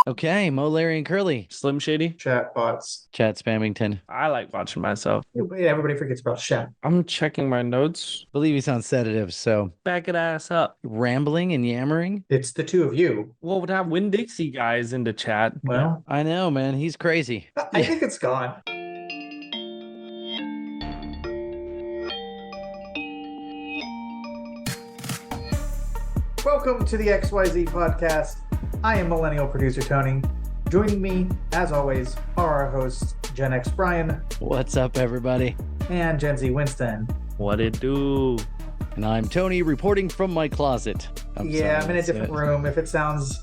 Okay, Mo, Larry, and Curly. Slim Shady. Chatbots. Chat Spammington. I like watching myself. Everybody forgets about chat. I'm checking my notes. Believe he's on sedatives, so Back it ass up. rambling and yammering. It's the two of you. Well, would have Win Dixie guys in the chat. Well, I know, man. He's crazy. I think it's gone. Welcome to the XYZ podcast. I am Millennial Producer Tony. Joining me, as always, are our hosts, Gen X Brian What's up, everybody? and Gen Z Winston. What it do? And I'm Tony, reporting from my closet. I'm in a different room. If it sounds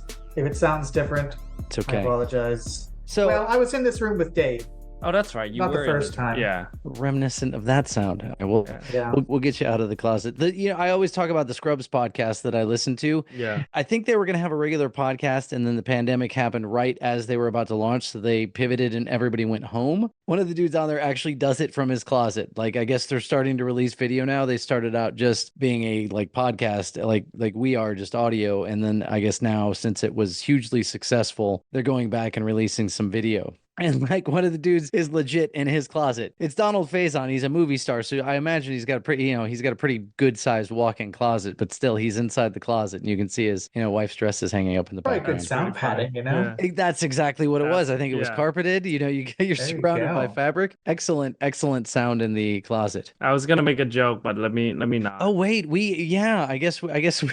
different, It's I okay. apologize. So, Well, I was in this room with Dave. Oh, that's right. You Not the were first time. Yeah. reminiscent of that sound. We'll, Yeah. we'll get you out of the closet. I always talk about the Scrubs podcast that I listen to. Yeah. I think they were going to have a regular podcast, and then the pandemic happened right as they were about to launch, so they pivoted and everybody went home. One of the dudes on there actually does it from his closet. Like, I guess they're starting to release video now. They started out just being a podcast, like we are, just audio, and then I guess now, since it was hugely successful, they're going back and releasing some video. And like one of the dudes is legit in his closet. It's Donald Faison. He's a movie star, so I imagine he's got a pretty good sized walk-in closet. But still, he's inside the closet, and you can see his wife's dresses hanging up in the Probably background. good sound padding, Yeah. That's exactly what it was. I think it was Yeah. carpeted. You're There surrounded you by go. fabric. Excellent sound in the closet. I was gonna make a joke, but let me not. Oh wait, I guess we.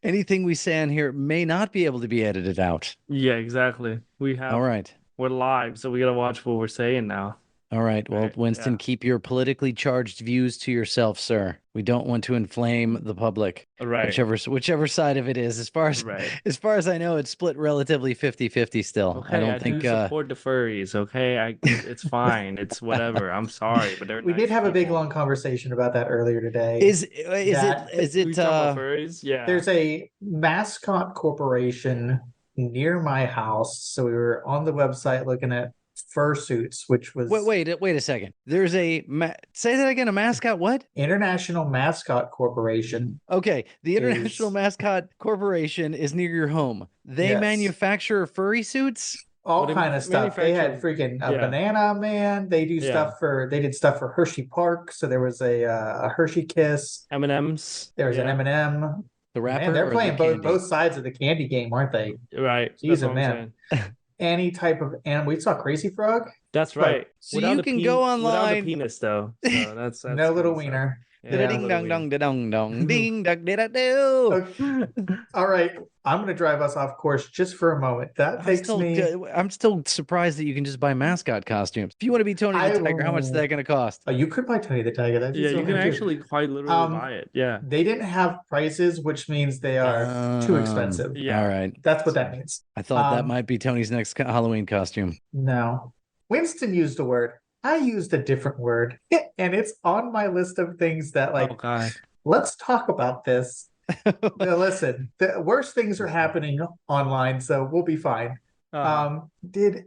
Anything we say on here may not be able to be edited out. Yeah, exactly. All right. We're live, so we gotta watch what we're saying now. All right. Well, Right, Winston, yeah. keep your politically charged views to yourself, sir. We don't want to inflame the public, Right. whichever side of it is. As far as I know, it's split relatively 50-50 still. Okay, I don't think do support the furries. Okay, it's fine. It's whatever. I'm sorry, but they're We nice did have a big people. long conversation about that earlier today. is that- We talking about furries? Yeah. There's a mascot corporation near my house. So we were on the website looking at fursuits, which was wait a second. There's say that again, a mascot what? International Mascot Corporation. Okay, the International Is- Mascot Corporation is near your home. They Yes. manufacture furry suits? All What do you kind of stuff. They had manufacture? freaking a Yeah. banana man. They do Yeah. they did stuff for Hershey Park. So there was a Hershey Kiss. M&Ms. There was an Yeah. M&M. The rapper? Man, they're or playing the both candy? sides of the candy game, aren't they? Right. Jeez, That's what I'm man. saying. Any type of animal. We saw Crazy Frog. That's Right. right. So Without you the can pe- go without online- the penis though. So that's No little cool stuff. wiener. Yeah, Ding little dong wiener. dong da dong dong ding dong da da do. Okay. All right. I'm going to drive us off course just for a moment. That takes me. I'm still surprised that you can just buy mascot costumes. If you want to be Tony the Tiger, how much is that going to cost? Oh, you could buy Tony the Tiger. That'd be Yeah, so you can good, too. actually quite literally buy it. Yeah. They didn't have prices, which means they are too expensive. Yeah. All right. That's what that means. I thought that Um, might be Tony's next Halloween costume. No. Winston used a word. I used a different word. And it's on my list of things that, like, Oh god. let's talk about this. Now, listen, the worst things are happening online, so we'll be fine. Did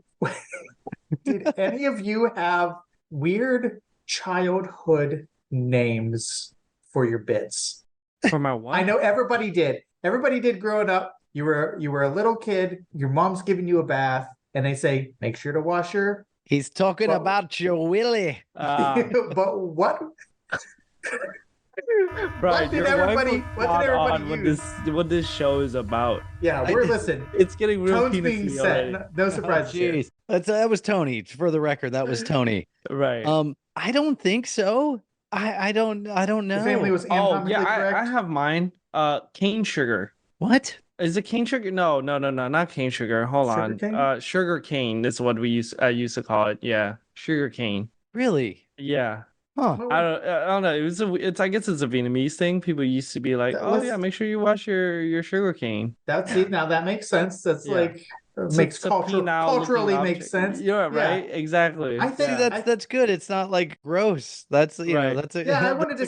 any of you have weird childhood names for your bits? For my what? I know everybody did. Everybody did growing up. You were a little kid, your mom's giving you a bath, and they say, make sure to wash your He's talking Well- about your willy. but what Brian, did your everybody- wife what was did spot everybody on use? what this show is about. yeah, listen. It's getting real Tones being penis set. already. No surprises here. Jeez. That was Tony. For the record, that was Tony. Right. I don't think so. I don't know. Your family was oh anatomically yeah, correct. I have mine. Cane sugar. What? Is it cane sugar? No, not cane sugar. Hold Sugar on. cane? Sugar cane is what I used to call it. Yeah, sugar cane. Really? Yeah. Huh. Well, I don't know. It's I guess it's a Vietnamese thing. People used to be like, That "Oh was- yeah, make sure you wash your sugar cane." now that makes sense. That's Yeah. like It's makes a penile-looking culturally makes object. sense. Yeah, right. Exactly. I think See, that's good. It's not like gross. That's Right. that's a Yeah, I wanted to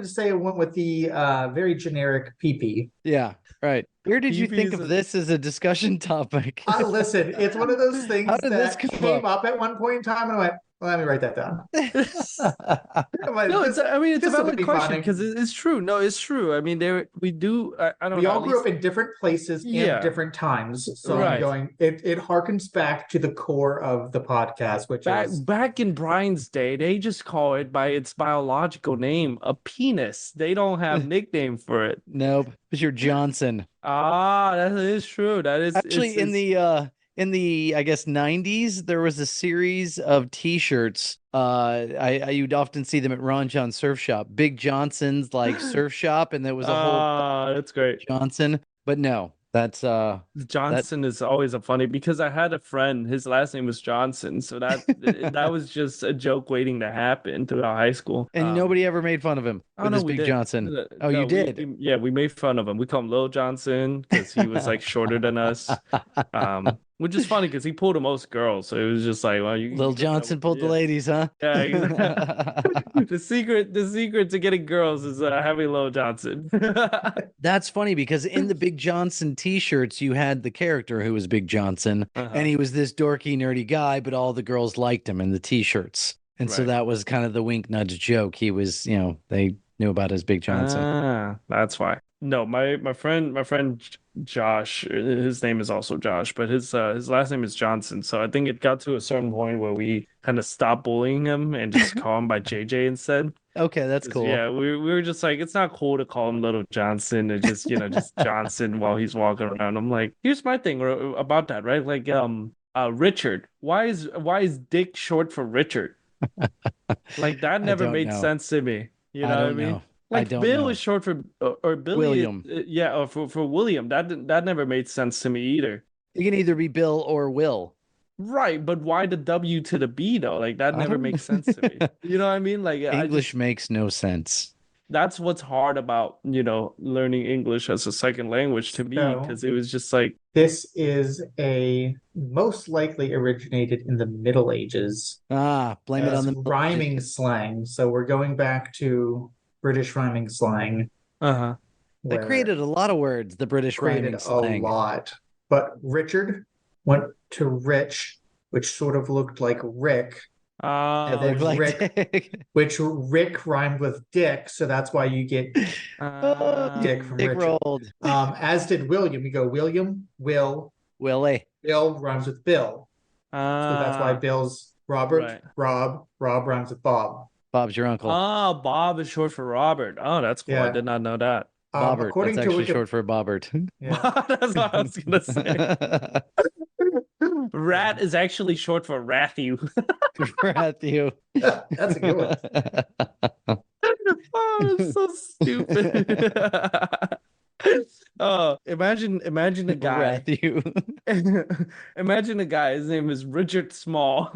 say it went with the very generic PP. yeah, right. Where did you PP think is of a- this as a discussion topic? Listen, it's one of those things How did this that come came up at one point in time, and I went, Let me write that down. No, it's I mean it's a this will valid be question funny. because it's true. No, it's true. I mean, we do. I don't We know. all At grew least, up in different places Yeah. and different times. So I'm Right. going, it harkens back to the core of the podcast, which is back in Brian's day, they just call it by its biological name, a penis. They don't have nickname for it. Nope, it's your Johnson. That is true. That is Actually, in the I guess 90s, there was a series of T-shirts. You'd often see them at Ron John Surf Shop, Big Johnson's like surf shop, and there was a whole that's great. Johnson. But no, that's Johnson is always a funny because I had a friend, his last name was Johnson, so that was just a joke waiting to happen throughout high school. and nobody ever made fun of him with his we Big did. Johnson. Oh, No, you did? we made fun of him. We call him Lil Johnson because he was like shorter than us. Which is funny because he pulled the most girls, so it was just like, well, Lil Johnson pulled the ladies, huh? Yeah, exactly. the secret to getting girls is having Lil Johnson. That's funny because in the Big Johnson T-shirts, you had the character who was Big Johnson, and he was this dorky, nerdy guy, but all the girls liked him in the T-shirts, and so Right. that was kind of the wink nudge joke. He was, they knew about his Big Johnson. That's why. No, my friend Josh, his name is also Josh, but his last name is Johnson. So I think it got to a certain point where we kind of stopped bullying him and just call him by JJ instead. Okay, that's cool. Yeah, we were just like, it's not cool to call him Little Johnson and just just Johnson while he's walking around. I'm like, here's my thing about that, right? Like Richard. Why is Dick short for Richard? Like that never don't made know. sense to me. You know I what I don't mean? know. Like don't Bill know. is short for or Billy. William. Yeah, or for William. That never made sense to me either. It can either be Bill or Will. Right, but why the W to the B though? Like that never don't makes sense to me. You know what I mean? Like English makes no sense. that's what's hard about learning English as a second language to me, So- because it was just like this is most likely originated in the Middle Ages Blame it as on the rhyming slang. So we're going back to British rhyming slang. uh-huh. They where created a lot of words, the British created rhyming a slang. lot. But Richard went to Rich, which sort of looked like Rick, and then Look like Rick, Dick. which Rick rhymed with Dick, so that's why you get Dick from Dick Richard. rolled. As did William. You go William, Will, Willie. Bill rhymes with Bill. So that's why Bill's Robert, right. Rob rhymes with Bob. Bob's your uncle. Bob is short for Robert. Oh, that's cool. I Yeah. did not know that. Bobbert. According That's to actually Wiki- short for Bobbert. Yeah. That's what I was gonna say. Rat is actually short for Rathu. Matthew. That's a good one. Oh, that's so stupid. Oh, imagine a guy. Matthew. Imagine a guy. His name is Richard Small.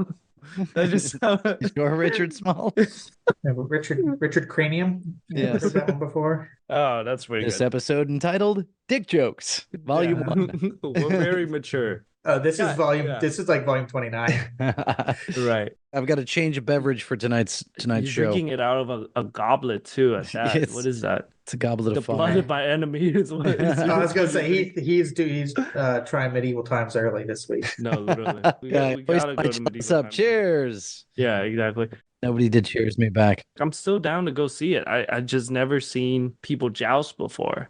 That just You're Richard Small. Yeah, but Richard Cranium. Yes. Heard that one before. Oh, that's pretty This good. episode entitled Dick Jokes, Volume Yeah. 1. We're very mature. This Yeah, is volume. yeah. This is like volume 29. Right. I've got to change a beverage for tonight's You're show. drinking it out of a goblet too at that. Yes. What is that? It's a goblet The of blood fire. of my enemy is what it is. I was gonna say he's trying medieval times early this week. No, literally. We Yeah, gotta go to what's medieval up? times. Cheers. Yeah, exactly. Nobody did cheers me back. I'm still down to go see it. I just never seen people joust before.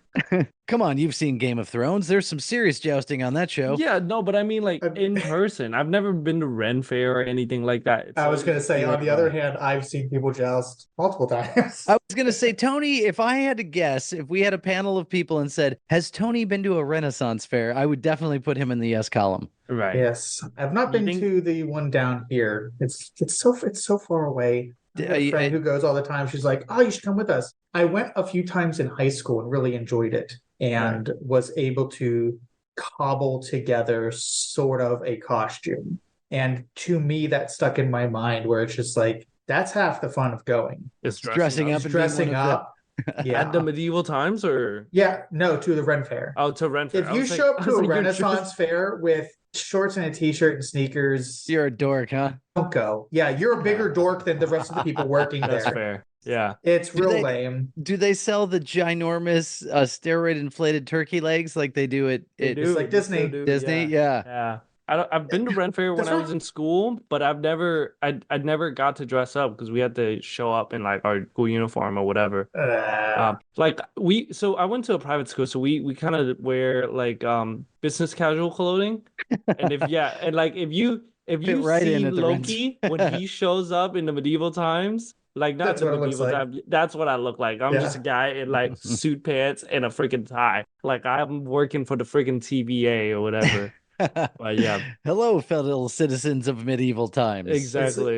Come on, you've seen Game of Thrones. There's some serious jousting on that show. Yeah, no, but I mean like in person. I've never been to Ren Fair or anything like that. I was gonna say, on the other hand, I've seen people joust multiple times. I was going to say, Tony, if I had to guess, if we had a panel of people and said, has Tony been to a Renaissance fair? I would definitely put him in the yes column. Right. Yes, I've not You been think- to the one down here. It's so far away. I have a friend who goes all the time. She's like, "Oh, you should come with us." I went a few times in high school and really enjoyed it, and was able to cobble together sort of a costume. And to me, that stuck in my mind, where it's just like, that's half the fun of going. It's Dressing up. Just and being dressing one of the- up. Yeah. At the medieval times or No, to the Ren Fair. oh to Ren Fair. If I you was like- show I up was to a like, you're Renaissance fair with shorts and a t-shirt and sneakers, You're a dork, huh? don't go. Yeah, you're a bigger dork than the rest of the people working That's there. fair. Yeah. It's Do real they- lame. Do they sell the ginormous steroid inflated turkey legs like they do at They at do. It's like They Disney. still do, Disney? Yeah. Yeah. Yeah. I've been to Ren Fair when That's I was right. in school, but I'd never got to dress up because we had to show up in like our school uniform or whatever. So I went to a private school, so we kind of wear like business casual clothing. And if Fit you right in see at the Rens. Loki when he shows up in the medieval times, like not That's the what it looks medieval like. time, that's what I look like. I'm just a Yeah. guy in like suit pants and a freaking tie. Like I'm working for the freaking TVA or whatever. But yeah, Hello, fellow citizens of medieval times. It's. Did exactly.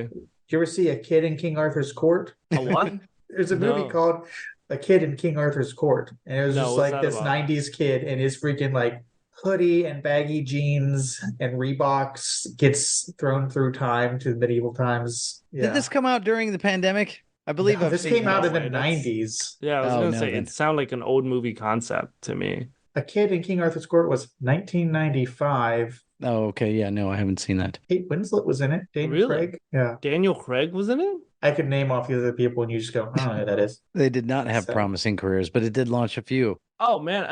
you ever see A Kid in King Arthur's Court? A what? There's a movie No. called A Kid in King Arthur's Court, and it was No, just what's like that this about? '90s kid in his freaking like hoodie and baggy jeans and Reeboks gets thrown through time to medieval times. Did Yeah. this come out during the pandemic? I believe No, I've this seen came out this. in the way, that's- '90s. Yeah, I was Oh, gonna no, say then. it sounded like an old movie concept to me. A Kid in King Arthur's Court was 1995. Oh, okay. Yeah, no, I haven't seen that. Kate Winslet was in it. Daniel Really? Craig. Yeah. Daniel Craig was in it? I could name off the other people and you just go, I don't know who that is. They did not have So- promising careers, but it did launch a few. Oh man,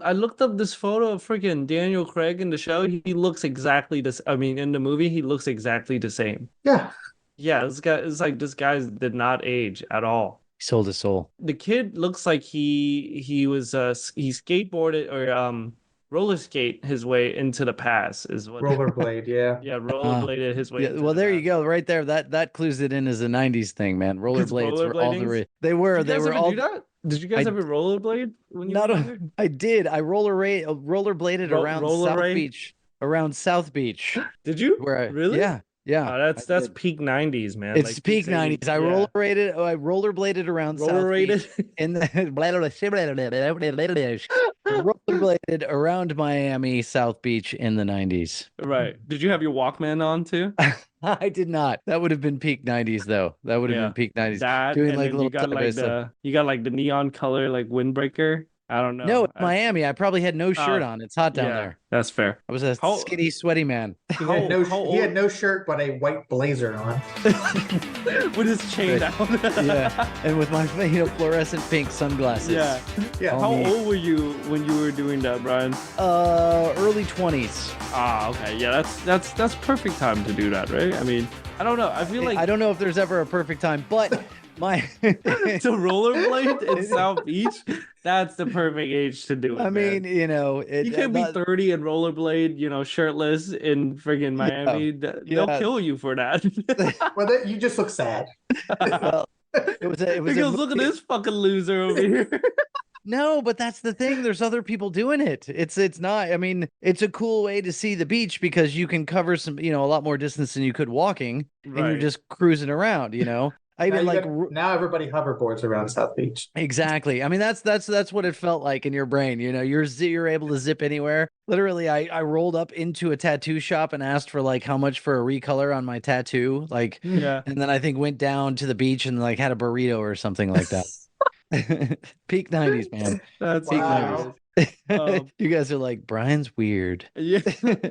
I looked up this photo of freaking Daniel Craig in the show. He looks exactly this. I mean, in the movie, he looks exactly the same. Yeah. Yeah, this guy did not age at all. He sold his soul. The kid looks like he was he skateboarded or roller skate his way into the past is what Rollerblade, yeah. yeah, rollerbladed his way Yeah, into well, the there you past. go, right there. That clues it in as a '90s thing, man. Rollerblades were all the rollerblading? they were Did you they guys were ever all. do that? Did you guys I- ever rollerblade when you Not were a, younger? I did. I rollerbladed around roller South ray? Beach, around South Beach, Did you? where I Really? yeah. Oh, that's I did. peak 90s, man. It's Like peak saying- '90s. I yeah. rollerbladed around South Beach Rollerbladed? in the rollerbladed around Miami, South Beach in the '90s. Right. Did you have your Walkman on too? I did not. That would have been peak '90s, though. That would have Yeah. been peak '90s. That Doing and like then little you got side-by-side. like the neon color like windbreaker. I don't know. No, it's Miami. I probably had no shirt Oh, on. It's hot down yeah, there. that's fair. I was a How- skinny, sweaty man. He had no, how he had old- no shirt but a white blazer on. with his chain Right. down. Yeah, and with my fluorescent pink sunglasses. Yeah. Yeah. How me. old were you when you were doing that, Brian? Early 20s. Ah, okay. Yeah, that's perfect time to do that, right? I mean, I don't know. I feel like I don't know if there's ever a perfect time, but my. to rollerblade in South Beach, that's the perfect age to do it. I mean, man. you know, You can't be 30 and rollerblade, shirtless in friggin' Miami. They'll yeah. kill you for that. Well, you just look sad. well, it was a Because look at this fucking loser over here. No, but that's the thing. There's other people doing it. It's not. I mean, it's a cool way to see the beach because you can cover some, a lot more distance than you could walking, and you're Right. just cruising around. I Now, even like now everybody hoverboards around South Beach. exactly. I mean, that's what it felt like in your brain. You're able to zip anywhere. Literally, I rolled up into a tattoo shop and asked for like how much for a recolor on my tattoo, like, Yeah. and then I think went down to the beach and like had a burrito or something like that. Peak '90s, man. That's Wow. hilarious. You guys are like, Brian's weird. Yeah.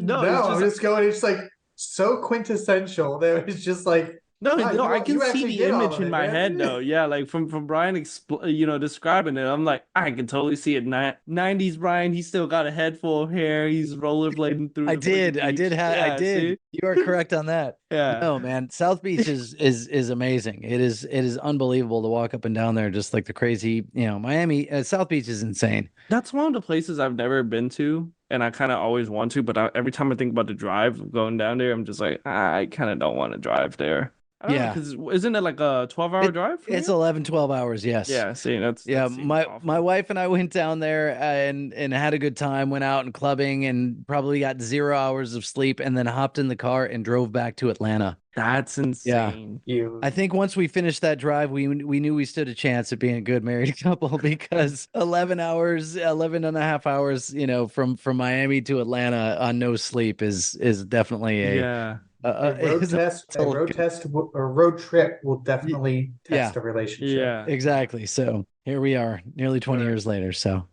No, it's I'm just going. It's like so quintessential that it's just like No, Wow, no, you- I can you see actually the get all image of in it, my man. head though. Yeah, like from Brian, describing it, I'm like, I can totally see it. 90s Brian, he's still got a head full of hair. He's rollerblading through. I the did. freaking I did beach. have. Yeah, I did. see? You are correct on that. Yeah. No, man. South Beach is amazing. It is unbelievable to walk up and down there, just like the crazy. Miami. South Beach is insane. That's one of the places I've never been to, and I kind of always want to. But every time I think about the drive going down there, I'm just like, I kind of don't want to drive there. Yeah. because isn't it like a 12-hour drive? from It's here? 11, 12 hours. Yes. Yeah, see, that seems my awful. wife and I went down there and had a good time. Went out and clubbing and probably got 0 hours of sleep, and then hopped in the car and drove back to Atlanta. That's insane. you. I think once we finished that drive, we knew we stood a chance at being a good married couple because 11 and a half hours, from Miami to Atlanta on no sleep is definitely Yeah. A road is a test, a mental- road test, or road trip will definitely test a relationship. Yeah. Exactly. So here we are, nearly 20 Right. years later. So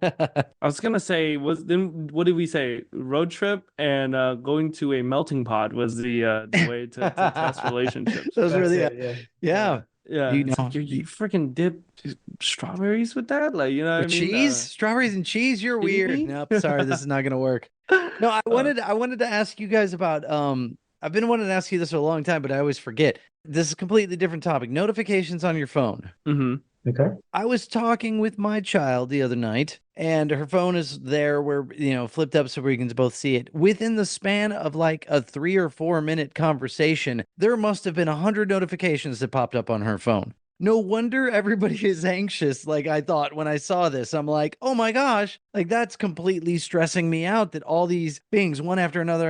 I was gonna say, what did we say? Road trip and going to a melting pot was the way to test relationships. those were That's the it, yeah. yeah. Yeah, You it's know, like you freaking dip strawberries with that, like you know what with I mean? cheese, strawberries and cheese. You're Kidding weird. me? Nope, sorry, this is not gonna work. No, Uh, I wanted to ask you guys about I've been wanting to ask you this for a long time, but I always forget. This is a completely different topic. Notifications on your phone. mhm. Okay. I was talking with my child the other night, and her phone is there where, flipped up so we can both see it. Within the span of like a 3 or 4 minute conversation, there must have been 100 notifications that popped up on her phone. No wonder everybody is anxious. Like I thought when I saw this, I'm like, oh my gosh, like that's completely stressing me out that all these things, one after another.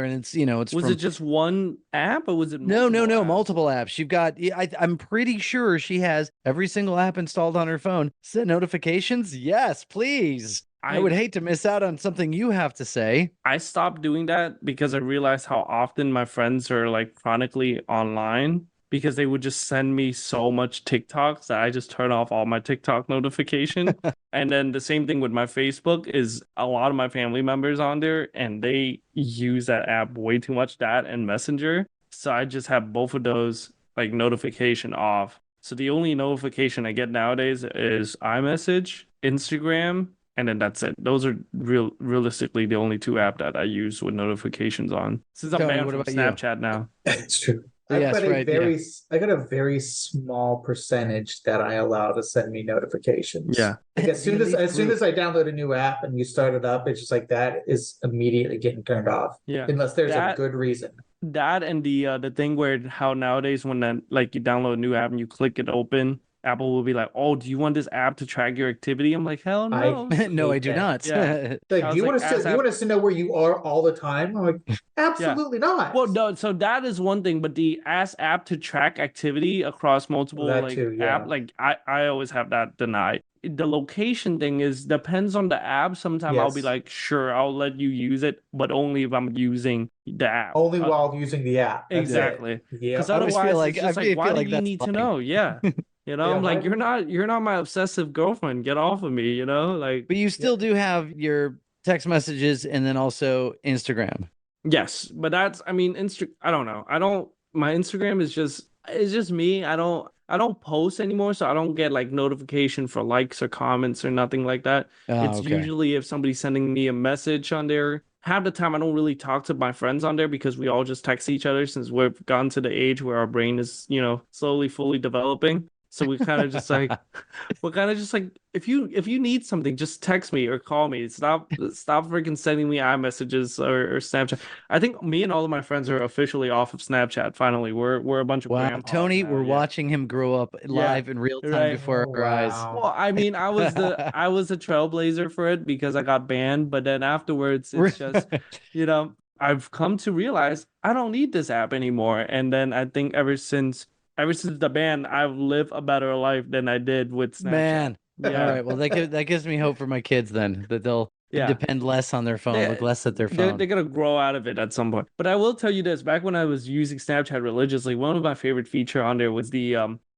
And it's Was from it just one app or was it no, no, multiple no, apps? multiple apps. You've got, I'm pretty sure she has every single app installed on her phone. Set notifications? Yes, please. I I would hate to miss out on something you have to say. I stopped doing that because I realized how often my friends are like chronically online because they would just send me so much TikToks that I just turn off all my TikTok notification. And then the same thing with my Facebook is a lot of my family members on there and they use that app way too much, that and Messenger. So I just have both of those like notification off. So the only notification I get nowadays is iMessage, Instagram, and then that's it. Those are realistically the only two apps that I use with notifications on. Since I'm Tony, banned what from about you? Snapchat now. It's true. Yes, right. Yeah. I got a very small percentage that I allow to send me notifications. Yeah. Like as soon as I download a new app and you start it up, it's just like that is immediately getting turned off. Yeah. Unless there's a That good reason. that and the thing where how nowadays when then like you download a new app and you click it open, Apple will be like, "Oh, do you want this app to track your activity?" I'm like, "Hell I no." No, I hate do that. not. Yeah. Like, I do was you like, want us to ask do you want us to know where you are all the time? I'm like, Yeah. absolutely not. Well, no, so that is one thing, but the Ask app to track activity across multiple That like too, yeah. app, like I always have that denied. The location thing is depends on the app. Sometimes I'll be Yes. like, sure, I'll let you use it, but only if I'm using the app. Only while using the app. That's it. Exactly. Yeah. Because I always feel otherwise, like it's just like, why feel do like you that's need to lying. know? Yeah. You know, Yeah, I'm like, why- you're not my obsessive girlfriend. Get off of me, you know? Like, But you still do have your text messages and then also Instagram. yes, but that's I mean, I don't know. I don't my Instagram is just it's just me. I don't post anymore, so I don't get like notification for likes or comments or nothing like that. Oh, It's okay. usually if somebody's sending me a message on there. Half the time I don't really talk to my friends on there because we all just text each other since we've gotten to the age where our brain is, slowly fully developing. So we kind of just like we're kind of just like if you need something, just text me or call me. Stop freaking sending me iMessages or Snapchat. I think me and all of my friends are officially off of Snapchat. Finally, we're a bunch of Wow, grandpas Tony, now. we're Yeah, watching him grow up yeah, live in real time right. before Oh, our eyes. wow. Well, I mean, I was a trailblazer for it because I got banned, but then afterwards, it's just I've come to realize I don't need this app anymore. And then I think ever since the ban, I've lived a better life than I did with Snapchat. Man. All Yeah. right. Well, that gives me hope for my kids then that they'll Yeah. depend less on their phone, look less at their they're phone. gonna grow out of it at some point. But I will tell you this: back when I was using Snapchat religiously, one of my favorite feature on there was the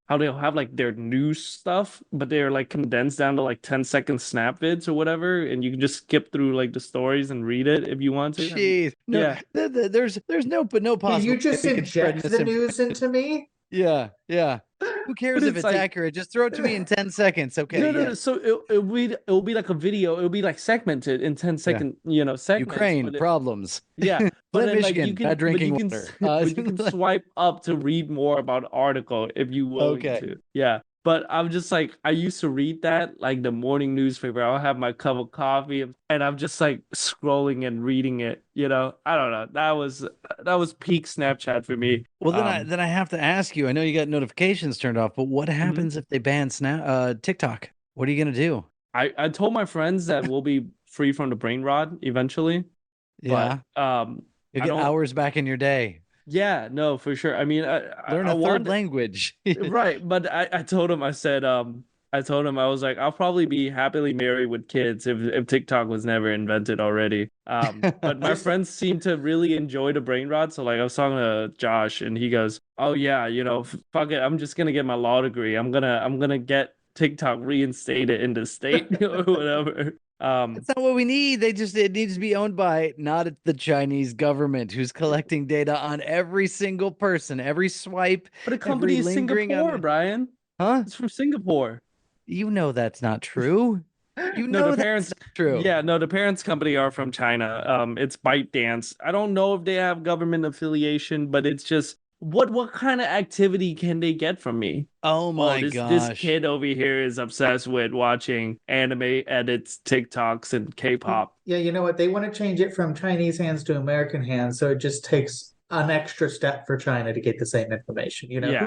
how they'll have like their news stuff, but they're like condensed down to like 10-second snap vids or whatever, and you can just skip through like the stories and read it if you want to. Jeez. No, Yeah. there's no Can possible you way just we could spread inject the news misinformation. into me? Yeah, yeah. Who cares But if it's it's like accurate? Just throw it to me in 10 seconds. Okay, no, no, yeah. no. So it'll be like a video. It'll be like segmented in 10-second, segments. Ukraine But problems. yeah, but Flint, then like Michigan, bad drinking water. but you can swipe up to read more about the article if you willing Okay. to. Yeah. But I'm just like I used to read that like the morning newspaper. I'll have my cup of coffee and I'm just like scrolling and reading it, I don't know. That was peak Snapchat for me. Well, then I have to ask you. I know you got notifications turned off, but what happens if they ban TikTok? What are you gonna do? I told my friends that we'll be free from the brain rot eventually. Yeah, But you'll I get don't hours back in your day. yeah, no, for sure. I mean, Learn I a third want language. right, but I told him I told him I was like I'll probably be happily married with kids if TikTok was never invented already. But my friends seem to really enjoy the brain rot. So like I was talking to Josh and he goes, "Oh yeah, fuck it, I'm just gonna get my law degree. I'm gonna get TikTok reinstated in the state or whatever." That's not what we need. It needs to be owned by not the Chinese government who's collecting data on every single person, every swipe, but the every company is lingering Singapore, on Brian. Huh? It's from Singapore. You know that's not true. You No, know the that's parents. not true. Yeah, no, the parents' company are from China. It's ByteDance. I don't know if they have government affiliation, but it's just what kind of activity can they get from me? Oh my This gosh. kid over here is obsessed with watching anime edits, TikToks, and K-pop. Yeah, you know what? They want to change it from Chinese hands to American hands, so it just takes an extra step for China to get the same information. You know, Yeah.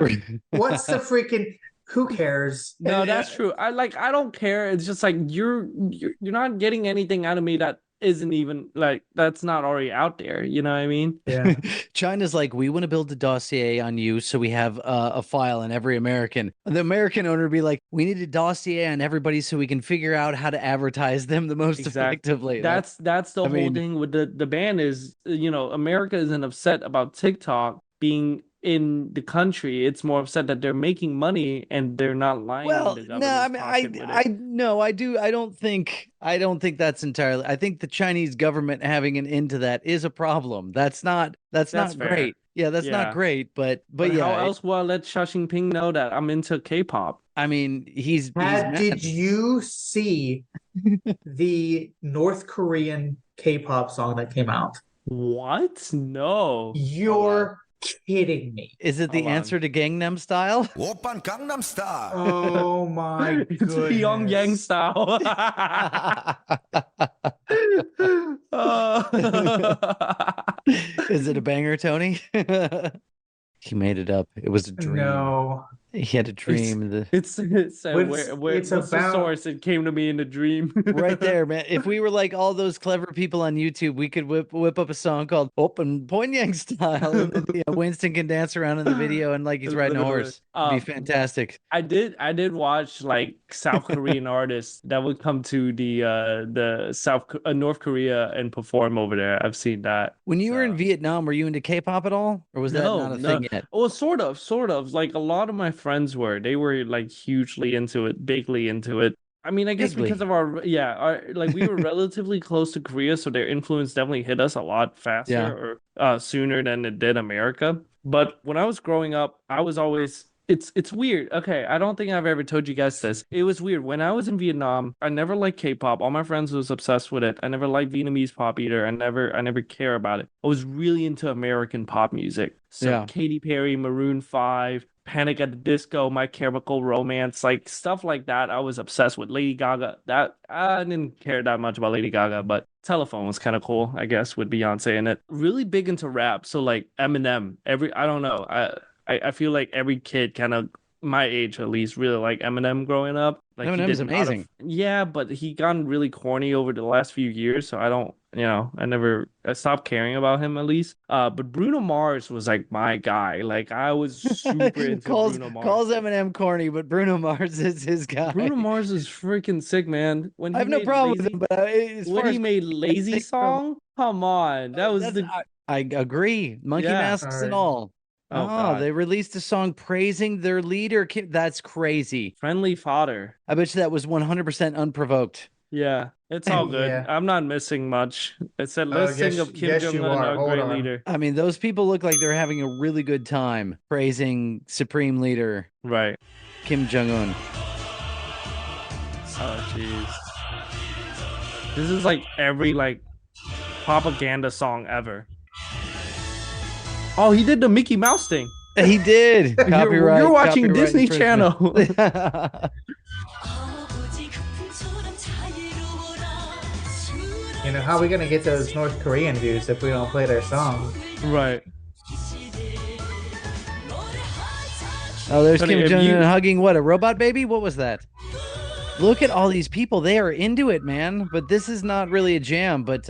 what's the freaking? Who cares? No, that's true. I don't care. It's just like you're not getting anything out of me that isn't even like that's not already out there. You know what I mean? Yeah. China's like, we want to build a dossier on you, so we have a file on every American. The American owner would be like, we need a dossier on everybody so we can figure out how to advertise them the most effectively. That's the whole thing with the ban is, America isn't upset about TikTok being in the country. It's more upset that they're making money and they're not lying. Well, no, I mean, I don't think that's entirely. I think the Chinese government having an end to that is a problem. That's not fair. great. Yeah, that's not great. But yeah, how else will I let Xi Jinping know that I'm into K-pop? I mean, he's Did you see the North Korean K-pop song that came out? What? No. You're kidding me. Is it the answer to Gangnam Style? Oppan Gangnam Style. Oh my It's goodness. Pyongyang Style. Is it a banger, Tony? He made it up. It was a dream. No. He had a dream. What's the source? It came to me in a dream. Right there, man. If we were like all those clever people on YouTube, we could whip up a song called "Open Pyongyang Style," and then, Winston can dance around in the video and like he's riding a horse. It'd be fantastic. I did watch like South Korean artists that would come to the North Korea and perform over there. I've seen that. When you were in Vietnam, were you into K-pop at all, or was that not a thing yet? Well, sort of. Like a lot of my friends they were like hugely into it, bigly into it. I mean, I guess because of we were relatively close to Korea, so their influence definitely hit us a lot faster or sooner than it did America. But when I was growing up, I was always it's weird. Okay, I don't think I've ever told you guys this. It was weird. When I was in Vietnam, I never liked K-pop. All my friends was obsessed with it. I never liked Vietnamese pop either. I never care about it. I was really into American pop music. So Katy Perry, Maroon 5, Panic at the Disco, My Chemical Romance, like stuff like that. I was obsessed with Lady Gaga. That I didn't care that much about Lady Gaga, but Telephone was kind of cool, I guess, with Beyonce in it. Really big into rap. So like Eminem, I don't know. I feel like every kid kind of my age at least really like Eminem growing up. Like Eminem's amazing. But he gotten really corny over the last few years, so I stopped caring about him at least. But Bruno Mars was like my guy. Like I was super into Bruno Mars. Calls Eminem corny, but Bruno Mars is his guy. Bruno Mars is freaking sick, man. I have no problem with him, but when he made Lazy Song, come on, that was I agree. Monkey masks and all. Oh, they released a song praising their leader. That's crazy. Friendly fodder. I bet you that was 100% unprovoked. Yeah, it's all good. Yeah. I'm not missing much. It said, let's sing of Kim Jong-un, our great leader. I mean, those people look like they're having a really good time praising Supreme Leader. Right. Kim Jong-un. Oh, jeez. This is like every propaganda song ever. Oh, he did the Mickey Mouse thing. He did. You're watching Disney Channel. You know, how are we going to get those North Korean views if we don't play their song? Right. Oh, there's Kim Jong-un hugging a robot baby? What was that? Look at all these people. They are into it, man. But this is not really a jam, but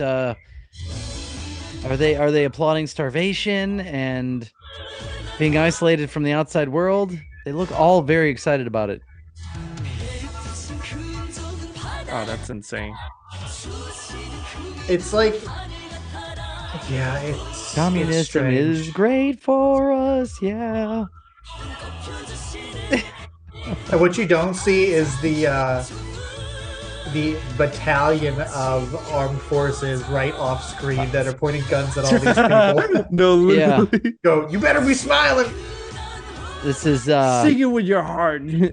Are they applauding starvation and being isolated from the outside world? They look all very excited about it. Oh, that's insane. It's like, it's communism is great for us, yeah. And what you don't see is the battalion of armed forces right off screen that are pointing guns at all these people. No, literally. Go, you better be smiling. This is Sing it with your heart. this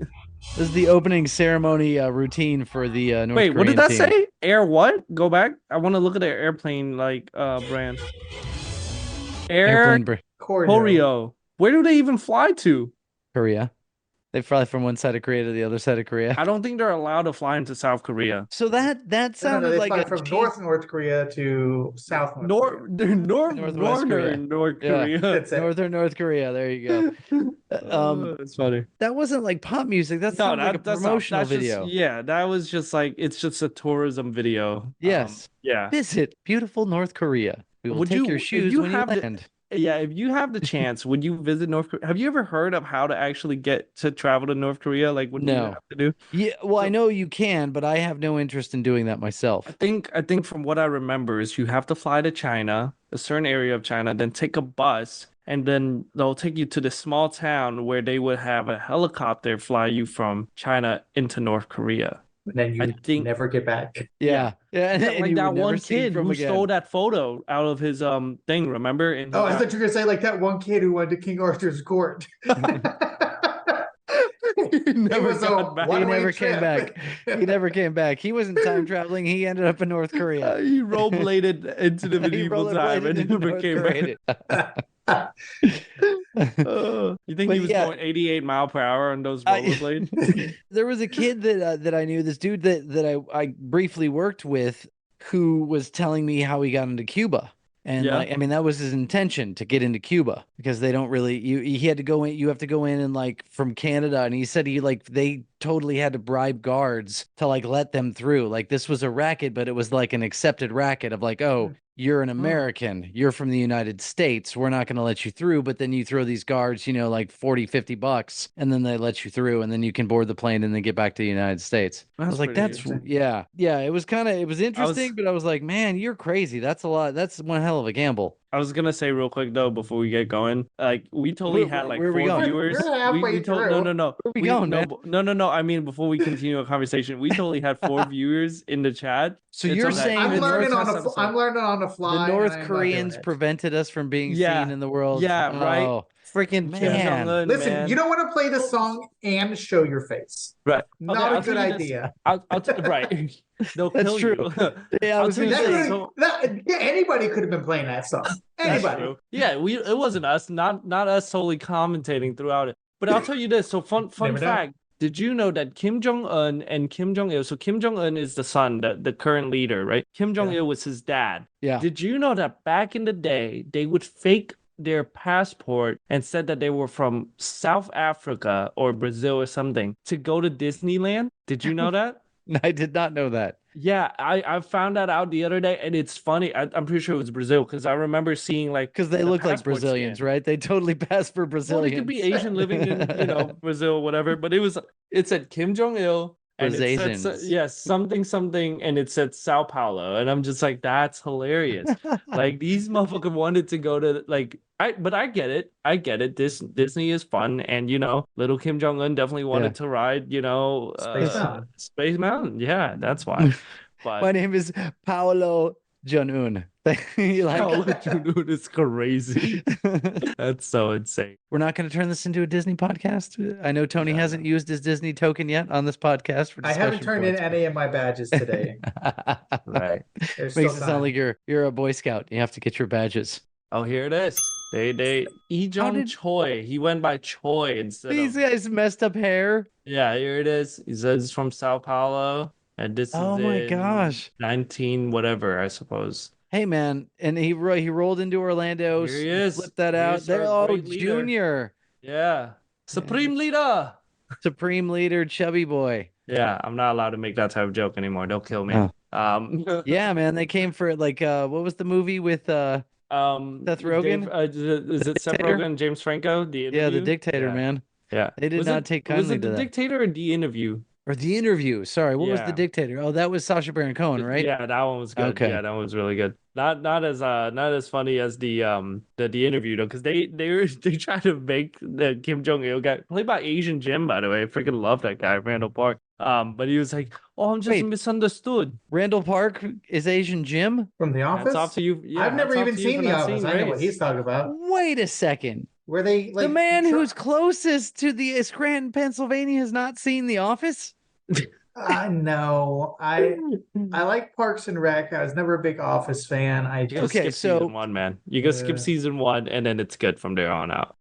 is the opening ceremony routine for the North Wait, Korean what did that team. say? Air what? Go back. I want to look at their airplane brand. Air Airplane Koryo. Where do they even fly to? Korea. They fly from one side of Korea to the other side of Korea. I don't think they're allowed to fly into South Korea. So that No, sounded they like fly a from cheese- North Korea to South North Korea. Northwest Korea. North Yeah. Korea. That's it. Northern North Korea. There you go. It's funny. That wasn't like pop music. That sounded like a that's promotional that's just- video. yeah, that was just like it's just a tourism video. Yes. Yeah. Visit beautiful North Korea. We will Would take you- your if shoes you when you have the- land. Yeah, if you have the chance, would you visit North Korea? Have you ever heard of how to actually get to travel to North Korea? Like, what do you No. have to do? Yeah, well, I know you can, but I have no interest in doing that myself. I think from what I remember is you have to fly to China, a certain area of China, then take a bus, and then they'll take you to the small town where they would have a helicopter fly you from China into North Korea. And then you I think- never get back. Yeah. And like you that would never one see kid from who again. stole that photo out of his thing, remember? And he Oh, I got- thought you were gonna say like that one kid who went to King Arthur's court. he never was a got back. He one-way never came trip. back. He never came back. He wasn't time traveling. He ended up in North Korea. He rollerbladed into the He medieval time rollerbladed and into never North came Korea. back. You think But he was yeah. going 88 mile per hour on those I- rollerblades? There was a kid that I knew, this dude that I briefly worked with, who was telling me how he got into Cuba. And Yeah. like, I mean, that was his intention, to get into Cuba, because they don't really, he had to go in, you have to go in and like from Canada. And he said they totally had to bribe guards to like let them through. Like this was a racket, but it was like an accepted racket of like, oh, you're an American, you're from the United States, we're not going to let you through. But then you throw these guards, like $40-$50, and then they let you through, and then you can board the plane and then get back to the United States. I That's was like, pretty that's, interesting. yeah. It was interesting, but I was like, man, you're crazy. That's a lot. That's one hell of a gamble. I was gonna say real quick though before we get going, like we totally had like where are we 4 going? viewers. We're halfway we told, through. no. Where are we going, man? No. I mean, before we continue a conversation, we totally had 4 viewers in the chat. So It's you're on that saying I'm the learning North, on episode. I'm learning on the fly. the and North I'm not Koreans doing it. prevented us from being Yeah. seen in the world. Yeah, right. Oh, Freaking Kim Man. Jong-un, Listen, man. you don't want to play the song and show your face. Right. Not Okay, a I'll good tell you this. idea. right. They'll That's kill true. you. Yeah, I I'll was tell you gonna That say, could- yeah, anybody could have been playing that song. That's Anybody. true. Yeah, it wasn't us, not us solely commentating throughout it. But I'll tell you this. So fun Never know. fact. Did you know that Kim Jong-un and Kim Jong-il, so Kim Jong-un is the son, the current leader, right? Kim Jong-il was his dad. yeah. Did you know that back in the day, they would fake their passport and said that they were from South Africa or Brazil or something to go to Disneyland? Did you know that? I did not know that. Yeah, I found that out the other day, and it's funny. I'm pretty sure it was Brazil because I remember seeing like Because they the look like passport Brazilians, scan. right? They totally pass for Well, Brazilians. they could be Asian living in Brazil, whatever. But it said Kim Jong Il. And it said, Brazilians. something, and it said Sao Paulo, and I'm just like, that's hilarious. Like these motherfuckers wanted to go to but I get it. Disney is fun, and little Kim Jong Un definitely wanted to ride, Space Mountain. Space Mountain. Yeah, that's why. But My name is Paolo Jun-un. You like Paolo Jun-un is crazy. That's so insane. We're not going to turn this into a Disney podcast. I know Tony hasn't used his Disney token yet on this podcast. For I haven't discussion turned in points, any of my badges today. but- Right. There's Makes still it sound time. like you're a Boy Scout. You have to get your badges. Oh, here it is. They Ijong did- Choi. He went by Choi instead These of. guys messed up hair. Yeah, here it is. He says he's from Sao Paulo, and this Oh is my in gosh. 19 whatever, I suppose. Hey man, and he rolled into Orlando. Here he is. Flipped that out. Here's There, our oh, great leader. Junior, Yeah, Supreme Leader. Supreme Leader, chubby boy. Yeah, I'm not allowed to make that type of joke anymore. They'll kill me. Oh. Yeah, man, they came for like what was the movie with Seth Rogen? Is it Seth Dictator? Rogen and James Franco? The yeah, the Interview? Dictator, Yeah. man. Yeah, They did not take Was kindly it to the that. Dictator or The Interview? Or The Interview. Sorry, what was the Yeah. Dictator? Oh, that was Sacha Baron Cohen, right? Yeah, that one was good. Okay. Yeah, that one was really good. Not as funny as the Interview though, because they tried to make the Kim Jong Il guy played by Asian Jim, by the way. I freaking love that guy, Randall Park. But he was like, "Oh, I'm just Wait. misunderstood." Randall Park is Asian Jim? From The That's off Office? to you. Yeah, I've never hats off even to you seen for The not Office. seeing I know what Race. he's talking about. Wait a second. Where they like The man who's closest to the Scranton, Pennsylvania has not seen The Office? No, I like Parks and Rec. I was never a big Office fan. I You gotta just Okay, skip season so- 1, man. You gotta skip season 1, and then it's good from there on out.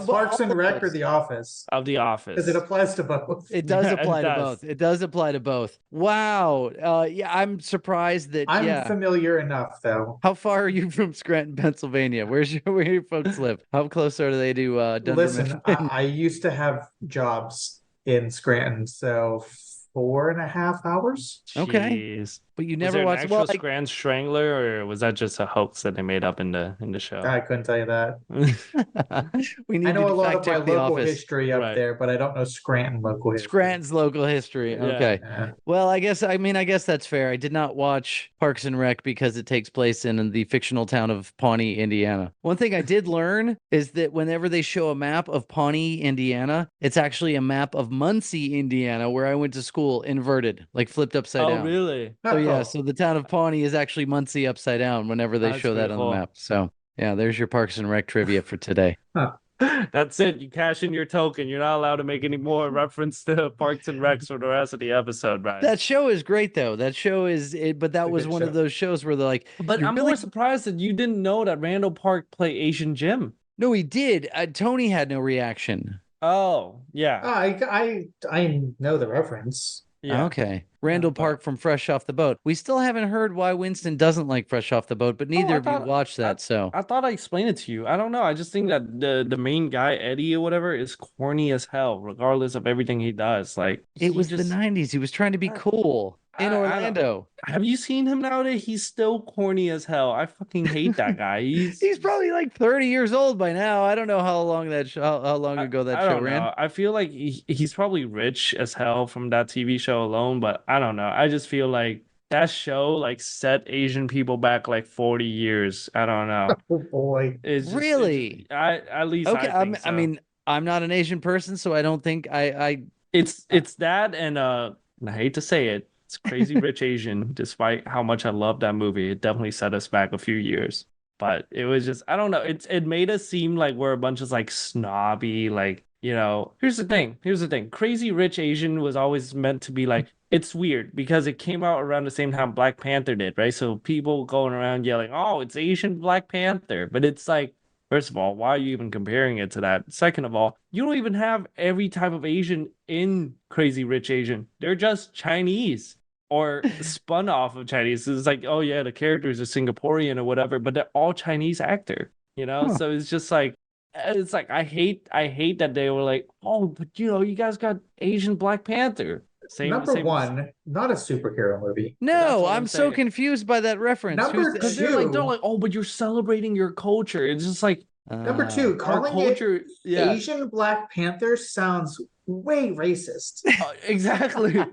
Parks and Rec or The Office, Of The Office. because it applies to both. It does Yeah, it apply to does. both. It does apply to both. Wow. Yeah, I'm surprised that. I'm familiar enough, though. How far are you from Scranton, Pennsylvania? Where your folks live? How close are they to Dunder Listen, Mifflin? I used to have jobs in Scranton, so 4.5 hours. Okay. Jeez. But you Was never there an watched. actual Well, like, Scranton Strangler, or was that just a hoax that they made up in the show? I couldn't tell you that. we need I know to a lot fact of my check The local Office. history up Right. there, but I don't know Scranton local history. Scranton's local history. Yeah. Okay. Yeah. Well, I guess that's fair. I did not watch Parks and Rec because it takes place in the fictional town of Pawnee, Indiana. One thing I did learn is that whenever they show a map of Pawnee, Indiana, it's actually a map of Muncie, Indiana, where I went to school, inverted, like flipped upside Oh, down. really? So yeah, Oh. so the town of Pawnee is actually Muncie upside down whenever they That's show that pretty on cool. the map. So yeah, there's your Parks and Rec trivia for today. That's it. You cash in your token. You're not allowed to make any more reference to Parks and Recs for the rest of the episode, right? That show is great though. That show is it, but that It's a was good one show. of those shows where they're like, But "You're I'm really more surprised that you didn't know that Randall Park played Asian Jim. No, he did. Tony had no reaction. Oh, yeah. I know the reference. Yeah. Okay. Randall but- Park from Fresh Off the Boat. We still haven't heard why Winston doesn't like Fresh Off the Boat, but neither I of you thought- watched that, so. I thought I explained it to you. I don't know. I just think that the main guy, Eddie or whatever, is corny as hell, regardless of everything he does. Like It he was just- the 90s. He was trying to be cool in I don't- Orlando. Have you seen him nowadays? He's still corny as hell. I fucking hate that guy. He's probably like 30 years old by now. I don't know how long how long ago that I show don't ran. know. I feel like he's probably rich as hell from that TV show alone, but I don't know. I just feel like that show like set Asian people back like 40 years. I don't know. Oh boy. It's just- Really? at least Okay, I think I so. mean, I'm not an Asian person, so I don't think I It's that and I hate to say it, it's Crazy Rich Asian. Despite how much I love that movie, it definitely set us back a few years. But it was just I don't know. It made us seem like we're a bunch of like snobby, like Here's the thing. Crazy Rich Asian was always meant to be like it's weird because it came out around the same time Black Panther did, right? So people going around yelling, "Oh, it's Asian Black Panther," but it's like. First of all, why are you even comparing it to that? Second of all, you don't even have every type of Asian in Crazy Rich Asian. They're just Chinese or spun off of Chinese. It's like, oh yeah, the characters are Singaporean or whatever, but they're all Chinese actor, Huh. So it's just like, I hate that they were like, oh, but you guys got Asian Black Panther. Number one, not a superhero movie. No, what I'm I'm so saying. confused by that reference. Number Who's because the- they're like, oh, but you're celebrating your culture. It's just like Number Uh, two, our calling culture, it yeah. Asian Black Panther sounds way racist. Exactly.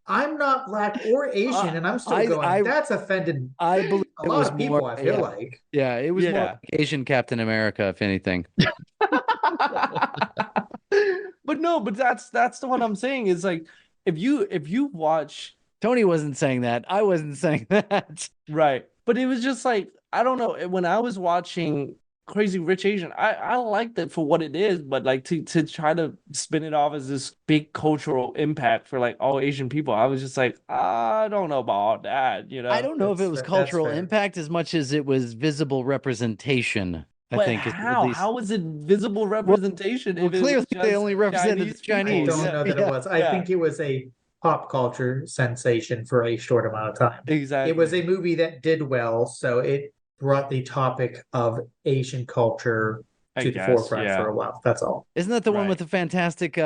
I'm not black or Asian, and I'm still going. That's offended I believe a it lot was of people. more, I feel yeah. like. Yeah, it was more Yeah. like Asian Captain America, if anything. But no, but that's the one I'm saying is like if you watch Tony wasn't saying that. I wasn't saying that. right, but it was just like I don't know when I was watching Crazy Rich Asian, I liked it for what it is, but like to try to spin it off as this big cultural impact for like all Asian people, I was just like I don't know about all that, I don't know if it was That's cultural fair. impact as much as it was visible representation. I But think how? at least. How is it visible representation? well, if it was clearly they just only represented the I Chinese. don't know that Yeah. it was. I Yeah. think it was a pop culture sensation for a short amount of time. Exactly. It was a movie that did well, so it brought the topic of Asian culture I to the guess, forefront yeah. for a while. That's all. Isn't that the one Right. with the fantastic scene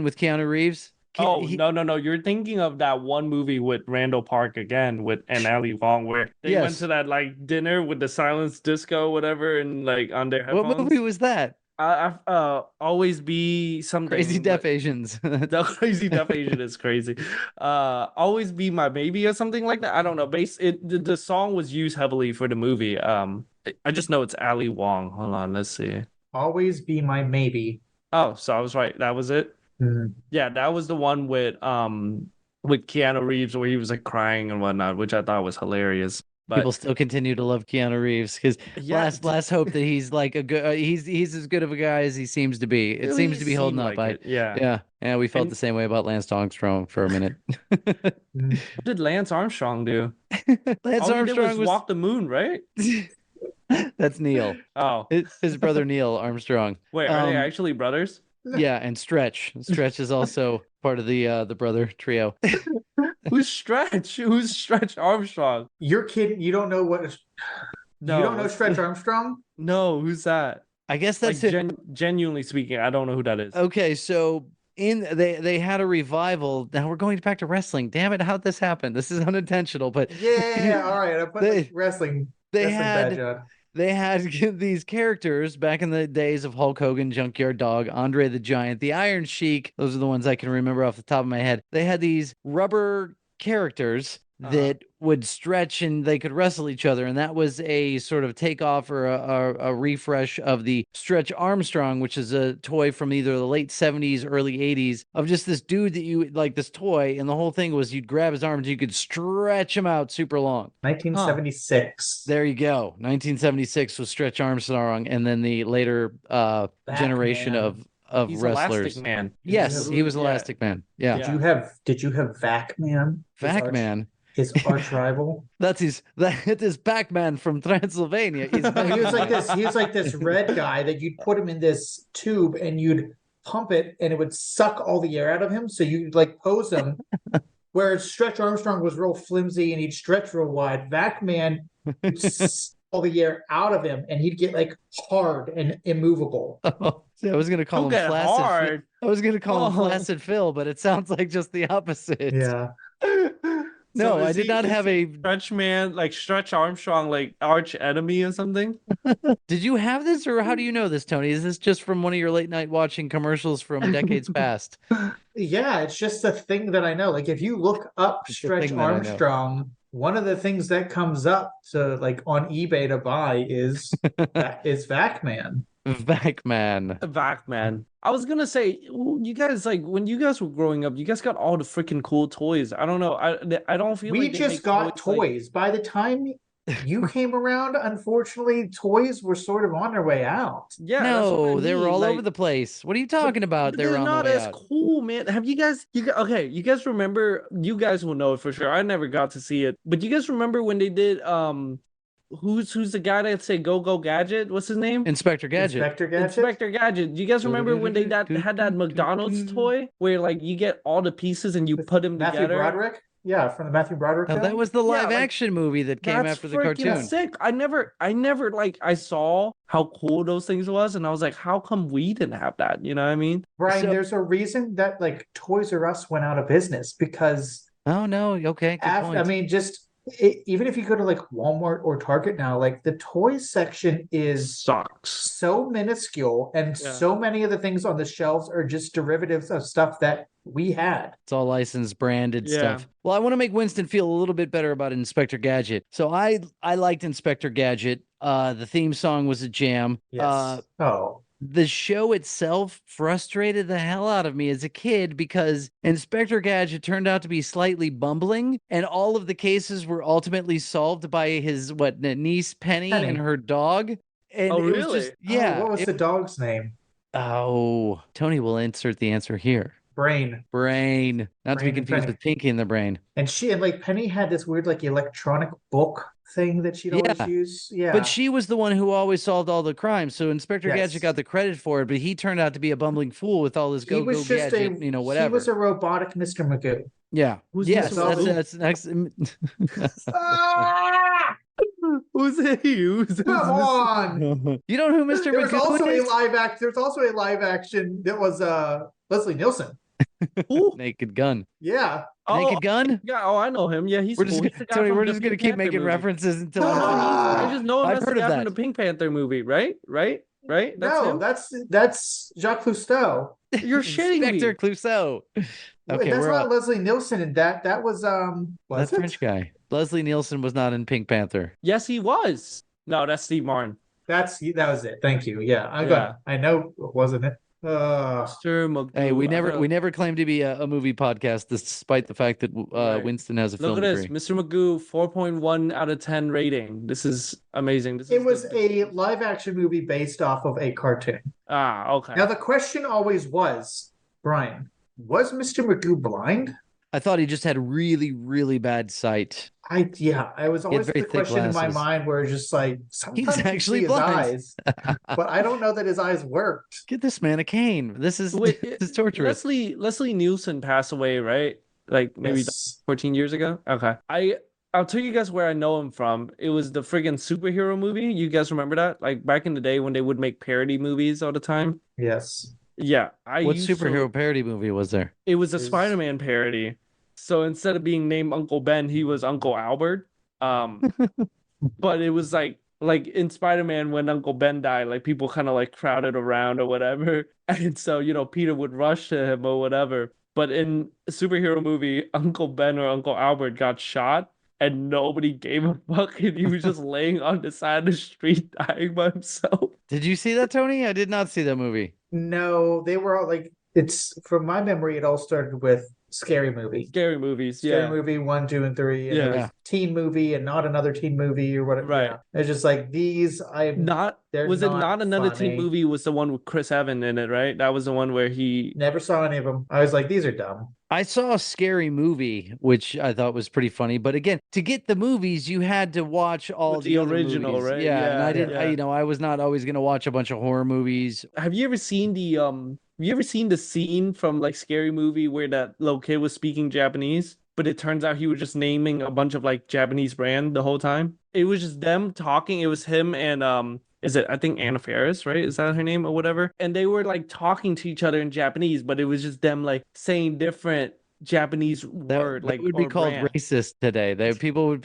with Keanu Reeves? Oh no! You're thinking of that one movie with Randall Park again and Ali Wong, where they went Yes. to that like dinner with the silence disco, whatever, and like on their What headphones. movie was that? Always be something. Crazy Deaf but- Asians. The Crazy Deaf Asian is crazy. Always be my baby or something like that. I don't know. The song was used heavily for the movie. I just know it's Ali Wong. Hold on, let's see. Always be my maybe. Oh, so I was right. That was it. Yeah, that was the one with Keanu Reeves where he was like crying and whatnot, which I thought was hilarious. But People still continue to love Keanu Reeves because yeah, last hope that he's like a good he's as good of a guy as he seems to be. It seems to be holding up. Yeah, we felt the same way about Lance Armstrong for a minute. What did Lance Armstrong do? Lance All he did Armstrong was walk the moon, right? That's Neil. Oh, His brother Neil Armstrong. wait, are they actually brothers? Yeah, and Stretch. Stretch is also part of the brother trio. Who's Stretch? Who's Stretch Armstrong? You're kidding. You don't know what? No, You don't know Stretch Armstrong? No, who's that? I guess that's like, it. Genuinely speaking, I don't know who that is. Okay, so they had a revival. Now we're going back to wrestling. Damn it, how'd this happen? This is unintentional, but Yeah, all right. I put wrestling. They wrestling had badge on. they had these characters back in the days of Hulk Hogan, Junkyard Dog, Andre the Giant, the Iron Sheik. Those are the ones I can remember off the top of my head. They had these rubber characters that would stretch and they could wrestle each other. And that was a sort of takeoff or a refresh of the Stretch Armstrong, which is a toy from either the late 70s, early 80s of just this dude that you like this toy. And the whole thing was you'd grab his arms, you could stretch him out super long. 1976. There you go. 1976 was Stretch Armstrong. And then the later generation of He's wrestlers. Elastic Man. Yes, he was Elastic Man. Yeah. Did you have Vac-Man? Vac-Man. His arch rival. That's his Pac-Man from Transylvania. He was like this red guy that you'd put him in this tube and you'd pump it and it would suck all the air out of him. So you'd like pose him. Whereas Stretch Armstrong was real flimsy and he'd stretch real wide. Vac-Man all the air out of him and he'd get like hard and immovable. See, I was gonna call him Flaccid. I was gonna call him Flaccid Phil, but it sounds like just the opposite. Yeah. No, I did not have a Stretch Man, like Stretch Armstrong, like arch enemy or something. Did you have this, or how do you know this, Tony? Is this just from one of your late night watching commercials from decades past? Yeah, it's just a thing that I know. Like if you look up Stretch Armstrong, one of the things that comes up to like on eBay to buy is Vac-Man. Vac-Man. I was gonna say, you guys like when you guys were growing up, you guys got all the freaking cool toys. I don't know. I don't feel we like just got toys. By the time you came around, unfortunately, toys were sort of on their way out. Yeah, no, they were all over the place. What are you talking about? They were not as cool, man. Have you guys? Okay, you guys remember? You guys will know it for sure. I never got to see it, but you guys remember when they did Who's the guy that said Go Gadget? What's his name? Inspector Gadget. Inspector Gadget. Do you guys remember when they had that McDonald's toy where like you get all the pieces and you put them Matthew together? Broderick? Yeah, from the Matthew Broderick. Oh, that was the live action movie that came after the cartoon. Sick. I never like I saw how cool those things was and I was like, how come we didn't have that? You know what I mean? Brian, there's a reason that like Toys R Us went out of business because oh no, okay. Good point. I mean, even if you go to like Walmart or Target now, like the toys section sucks so minuscule and so many of the things on the shelves are just derivatives of stuff that we had. It's all licensed branded stuff. Well, I want to make Winston feel a little bit better about Inspector Gadget. So I liked Inspector Gadget. The theme song was a jam. Yes. The show itself frustrated the hell out of me as a kid because Inspector Gadget turned out to be slightly bumbling, and all of the cases were ultimately solved by his niece Penny and her dog. And really? It was just, what was the dog's name? Oh, Tony will insert the answer here. Brain. Not to be confused with Pinky in the Brain. And Penny had this weird like electronic book thing that she'd always use. Yeah. But she was the one who always solved all the crimes. So Inspector Gadget got the credit for it, but he turned out to be a bumbling fool with all his go gadget, whatever. He was a robotic Mr. Magoo. Yeah. That's next. Who's he? Come on. You know who Mr. Magoo is? There's also a live action that was Leslie Nielsen. Naked Gun. Yeah. Naked Gun? Yeah, I know him. Yeah, he's cool. Tony, we're just going to keep making references until I just know him as the guy from the that. Pink Panther movie, right? That's Jacques Cousteau. You're shitting me. Inspector Clouseau. Okay, that's not Leslie Nielsen in that. That was that French guy. Leslie Nielsen was not in Pink Panther. Yes, he was. No, that's Steve Martin. That was it. Thank you. Yeah, I know it wasn't it. Mr. Magoo. Hey, we never claimed to be a movie podcast, despite the fact that Right. Winston has a Look film at this, degree. Mr. Magoo, 4.1 out of 10 rating. This is amazing. It was a live action movie based off of a cartoon. Okay. Now the question always was, Brian, was Mr. Magoo blind? I thought he just had really, really bad sight. I was always very the thick question in my glasses. mind where it's just like sometimes you actually see his blind. eyes, but I don't know that his eyes worked. Get this man a cane. This is torturous. Leslie Nielsen passed away, right? Like maybe Yes. 14 years ago. Okay. I'll tell you guys where I know him from. It was the friggin' superhero movie. You guys remember that? Like back in the day when they would make parody movies all the time. Yes. Yeah. What superhero parody movie was there? It was a Spider-Man parody. So instead of being named Uncle Ben, he was Uncle Albert. But it was like in Spider-Man when Uncle Ben died, like people kind of like crowded around or whatever. And so, Peter would rush to him or whatever. But in a superhero movie, Uncle Ben or Uncle Albert got shot and nobody gave a fuck, and he was just laying on the side of the street dying by himself. Did you see that, Tony? I did not see that movie. No, they were all like, it's from my memory, it all started with Scary Movie. Scary movies, Scary Movie 1, 2, and 3. And Yeah. it was teen movie and not another teen movie or whatever. Right. Yeah. It's just like these. It not another teen funny. movie? Was the one with Chris Evans in it, right? That was the one where he Never saw any of them. I was like, these are dumb. I saw a Scary Movie, which I thought was pretty funny. But again, to get the movies, you had to watch all With the other original, movies. right? Yeah, and I didn't. Yeah. I was not always going to watch a bunch of horror movies. Have you ever seen the scene from like Scary Movie where that little kid was speaking Japanese, but it turns out he was just naming a bunch of like Japanese brand the whole time? It was just them talking. It was him and I think Anna Faris, right? Is that her name or whatever? And they were like talking to each other in Japanese, but it was just them like saying different Japanese word, That would be called racist today. People would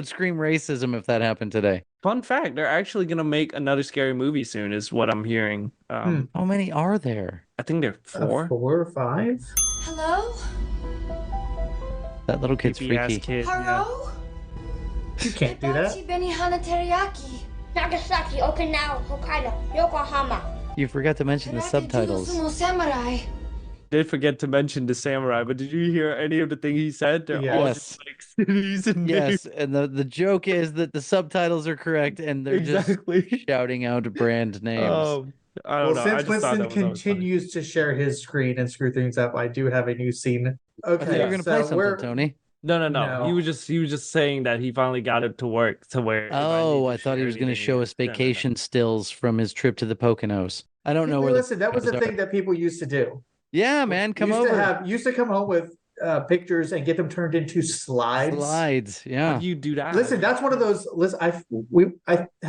scream racism if that happened today. Fun fact: they're actually gonna make another Scary Movie soon, is what I'm hearing. How many are there? I think they're 4. 4 or 5. Hello? That little kid's Creepy-ass freaky. kid, yeah. Hello? You can't do that. Hibachi Benihana Teriyaki. Nagasaki, Okinawa, Hokkaido, Yokohama. You forgot to mention the Karate subtitles. Judo Sumo Samurai. Did forget to mention the samurai, but did you hear any of the thing he said? They're all Yes. just like cities and names. Yes, and the joke is that the subtitles are correct and they're Exactly. just shouting out brand names. I don't Well, know. I since just thought Winston that was always funny. continues to share his screen and screw things up, I do have a new scene. I thought you were gonna play something, Tony. No. No. He was just saying that he finally got it to work to where. Oh, I thought he was going to show us vacation stills from his trip to the Poconos. I don't know where. Listen, that was Poconos the thing that people used to do. Yeah, man, come over. Used to come home with pictures and get them turned into slides. Slides, yeah. How do you do that? Listen, that's one of those. Listen, have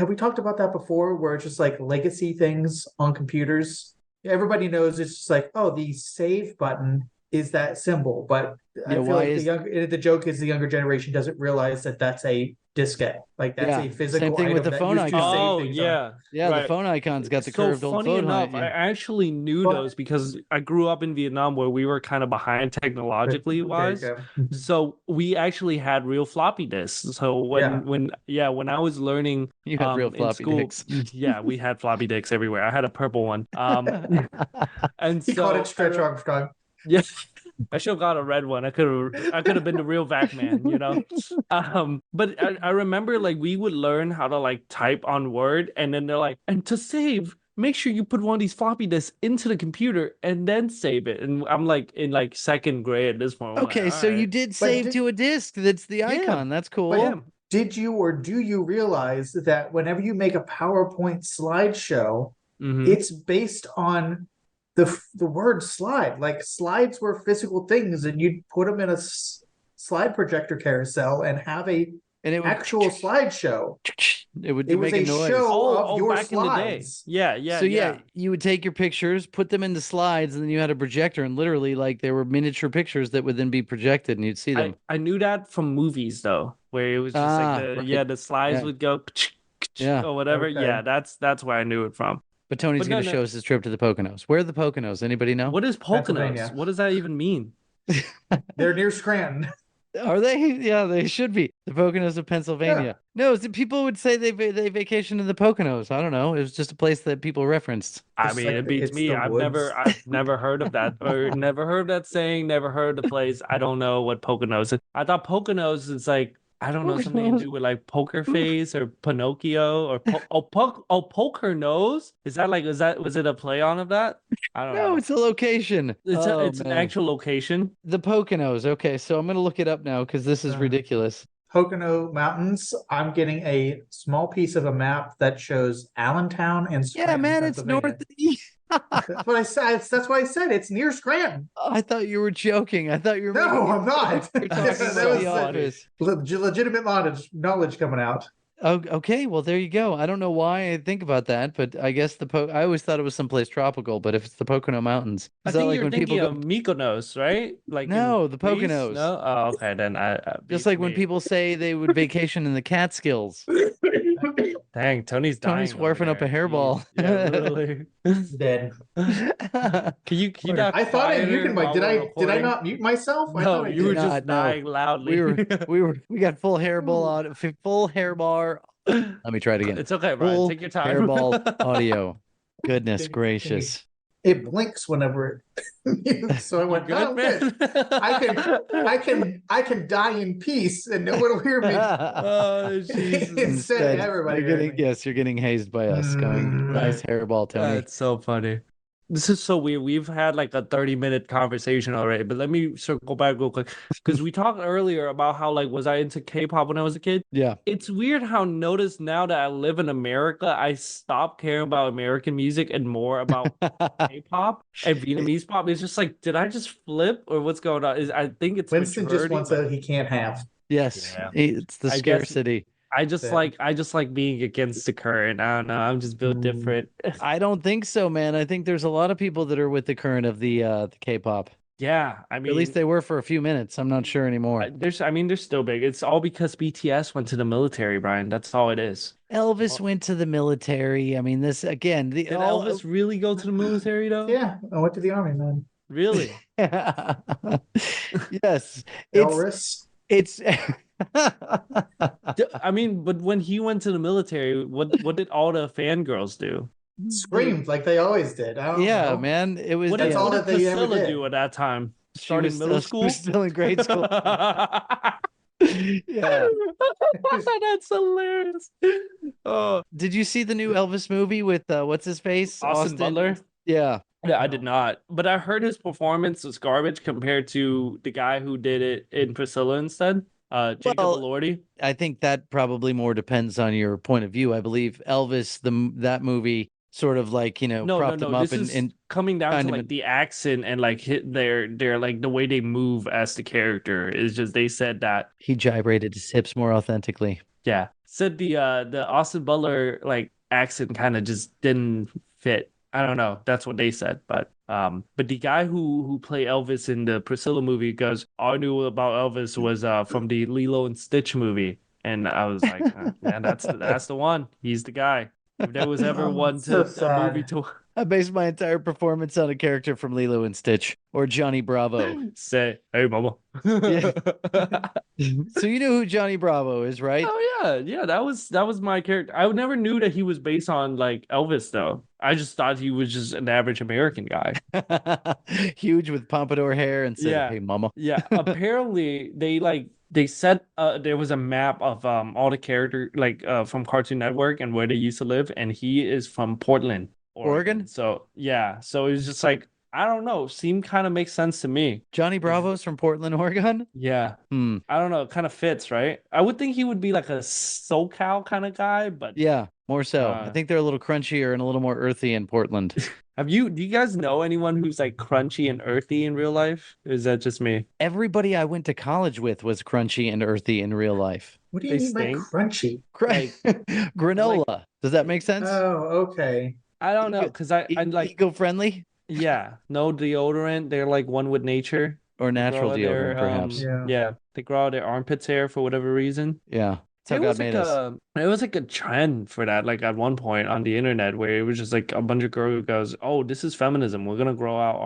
we talked about that before? Where it's just like legacy things on computers. Everybody knows it's just like, oh, the save button is that symbol, but I feel like the joke is the younger generation doesn't realize that that's a diskette. Like that's a physical Same thing item with the that phone used to icon. save Oh things yeah, on. Yeah, right. the phone icon's got the So curved old funny phone enough, icon. I actually knew But- those because I grew up in Vietnam where we were kind of behind technologically wise. There you go. So we actually had real floppy disks. So when I was learning You had real in floppy school, dicks. yeah, we had floppy disks everywhere. I had a purple one. And He so called it Stretch Armstrong. yeah. I should have got a red one. I could have been the real Vac-Man, you know. But I remember like we would learn how to like type on Word, and then they're like, and to save, make sure you put one of these floppy disks into the computer and then save it. And I'm like in like second grade at this point. Okay, so you did save to a disc. That's the icon. That's cool. But did you or do you realize that whenever you make a PowerPoint slideshow, it's based on the word slide? Like slides were physical things, and you'd put them in a slide projector carousel and have an actual slideshow. It would It was make a noise. show of your back in the day. slides. Yeah. So you would take your pictures, put them into slides, and then you had a projector, and literally like there were miniature pictures that would then be projected, and you'd see them. I knew that from movies though, where it was just like the slides would go or whatever. Okay. Yeah, that's where I knew it from. But Tony's going to show us his trip to the Poconos. Where are the Poconos? Anybody know? What is Poconos? Pennsylvania. What does that even mean? They're near Scranton. Are they? Yeah, they should be. The Poconos of Pennsylvania. No, people would say they vacation in the Poconos. I don't know. It was just a place that people referenced. I It's mean, like it beats it's me. the woods. I've never heard of that, or never heard that saying. Never heard the place. I don't know what Poconos is. I thought Poconos is like, I don't know, something to do with like poker face or Pinocchio or poker nose. Is that like, was it a play on of that? I don't No, know. it's a location. It's Oh, it's an man. actual location. The Poconos. Okay, so I'm gonna look it up now because this is ridiculous. Pocono Mountains. I'm getting a small piece of a map that shows Allentown and Yeah, Scranton, man, it's Pennsylvania. northeast. That's what I said. That's why I said it's near Scranton. I thought you were joking. I thought you were. No, I'm not. You're talking That about was the office. legitimate knowledge coming out. Oh, okay. Well, there you go. I don't know why I think about that, but I guess I always thought it was someplace tropical. But if it's the Pocono Mountains, I is that think like you're when thinking people of go? Mykonos, right? Like No, in the Greece? Poconos. No, oh, okay, then I Just beats like when me. people say they would vacation in the Catskills. Dang, Tony's dying. Tony's over warfing up a there. hairball. Yeah, literally. Dead. Can you not I thought I quiet muted her my. while Did we're I recording? not mute myself? I No, thought I you were did. just No. dying loudly. We got full hairball on full hair bar. Let me try it again. It's okay, Brian. Full Take your time. hairball audio. Goodness gracious. It blinks whenever it mutes. So I went, You "Oh, good, good. man? I can die in peace and no one will hear me." Oh, Jesus. Instead, everybody you're heard getting me. you're getting hazed by us. Going nice hairball, Tony. That's so funny. This is so weird. We've had like a 30-minute conversation already, but let me circle back real quick because we talked earlier about how like was I into K-pop when I was a kid? Yeah. It's weird how notice now that I live in America, I stopped caring about American music and more about K-pop and Vietnamese pop. It's just like, did I just flip or what's going on? I think it's Winston just maturity, wants but out he can't have. Yes. Yeah. It's the I guess- scarcity. I just like being against the current. I don't know. I'm just built different. I don't think so, man. I think there's a lot of people that are with the current of the K-pop. Yeah, I mean, At least they were for a few minutes. I'm not sure anymore. they're still big. It's all because BTS went to the military, Brian. That's all it is. Elvis went to the military. I mean, this again. Did Elvis really go to the military though? Yeah, I went to the army, man. Really? Yes. Elvis. It's I mean, but when he went to the military, what did all the fangirls do? Screamed like they always did. I don't yeah, know. man. It was What That's did, all what that did they ever Priscilla did. do at that time? she Starting was middle still, school? She was still in grade school. Yeah. That's hilarious. Oh, Did you see the new Elvis movie with what's his face? Austin Butler? Yeah. Yeah, I did not. But I heard his performance was garbage compared to the guy who did it in Priscilla instead. Jacob Well, Elordi. I think that probably more depends on your point of view. I believe Elvis, that movie, sort of like propped him up This is and coming down kind to of like the accent and like hit their like the way they move as the character is just they said that he gyrated his hips more authentically. said the Austin Butler like accent kind of just didn't fit. I don't know. That's what they said, but the guy who played Elvis in the Priscilla movie goes, all I knew about Elvis was from the Lilo and Stitch movie, and I was like, man, that's the one. He's the guy. If there was ever one So to a sad. movie to I based my entire performance on a character from Lilo and Stitch or Johnny Bravo. say, hey, mama. Yeah. So you know who Johnny Bravo is, right? Oh yeah, that was my character. I never knew that he was based on like Elvis though. I just thought he was just an average American guy. Huge with pompadour hair and said, Yeah. "Hey, mama." Yeah, apparently they said there was a map of all the character from Cartoon Network and where they used to live, and he is from Portland, Oregon? So yeah, so it was just like I don't know, seemed kind of makes sense to me. Johnny Bravo's from Portland, Oregon. Yeah, Hmm. I don't know, it kind of fits, right? I would think he would be like a SoCal kind of guy, but Yeah, more so. I Uh, think they're a little crunchier and a little more earthy in Portland. do you guys know anyone who's like crunchy and earthy in real life? Or is that just me? Everybody I went to college with was crunchy and earthy in real life. What do you They mean by stink. crunchy? Granola. Does that make sense? Oh, okay. I don't know, because I like Eco-friendly yeah, no deodorant. They're like one with nature. or natural Grow their, deodorant, perhaps. Yeah. They grow out their armpits hair for whatever reason. Yeah, that's how It God was made like us. it was like a trend for that, like at one point on the internet, where it was just like a bunch of girls who goes, "Oh, this is feminism. We're gonna grow out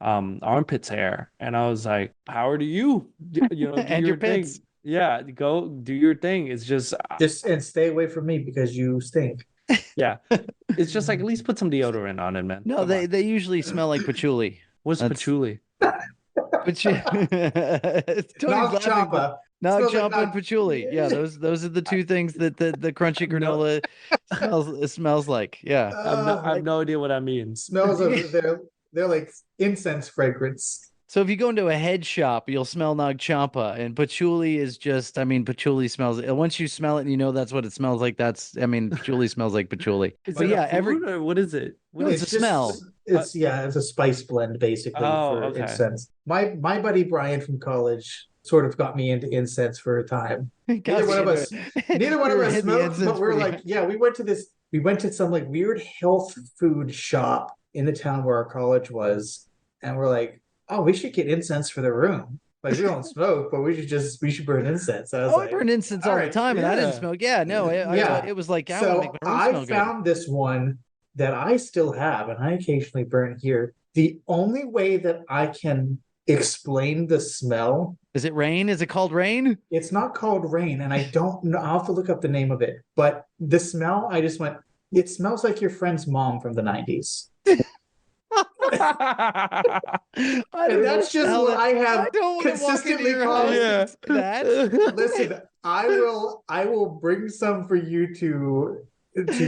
armpits hair, and I was like, power to you, you know, do And your thing. pits. Yeah, go do your thing. It's just and stay away from me because you stink. yeah, it's just like at least put some deodorant on it, man. No, Come on. they usually smell like patchouli. What's That's- patchouli? Tony's Nag laughing, Champa. but Nag Smells like Champa and Nag- patchouli. Yeah, those are the two things that the crunchy granola smells like. Yeah. I have no idea what that means. Smells of they're like incense fragrance. So if you go into a head shop, you'll smell Nag Champa, and patchouli is just, I mean, patchouli smells. Once you smell it and you know that's what it smells like, patchouli smells like patchouli. Is But it yeah, a food or what is it? What No, is it's a smell. It's a spice blend basically Oh, for okay. incense. My buddy Brian from college sort of got me into incense for a time. Neither one of us smoked, but we're like, yeah, we went to some like weird health food shop in the town where our college was, and we're like, oh, we should get incense for the room. Like we don't smoke, but we should burn incense. I was I burn incense all the time, and I didn't smoke. Yeah, no, it was like I want to make my room smell I found this one that I still have, and I occasionally burn here. The only way that I can explain the smell. Is it rain? Is it called rain? It's not called rain, and I don't know. I'll have to look up the name of it. But the smell, I just went, it smells like your friend's mom from the 90s. And that's just what I have consistently called. Yeah. That. Listen, I will bring some for you to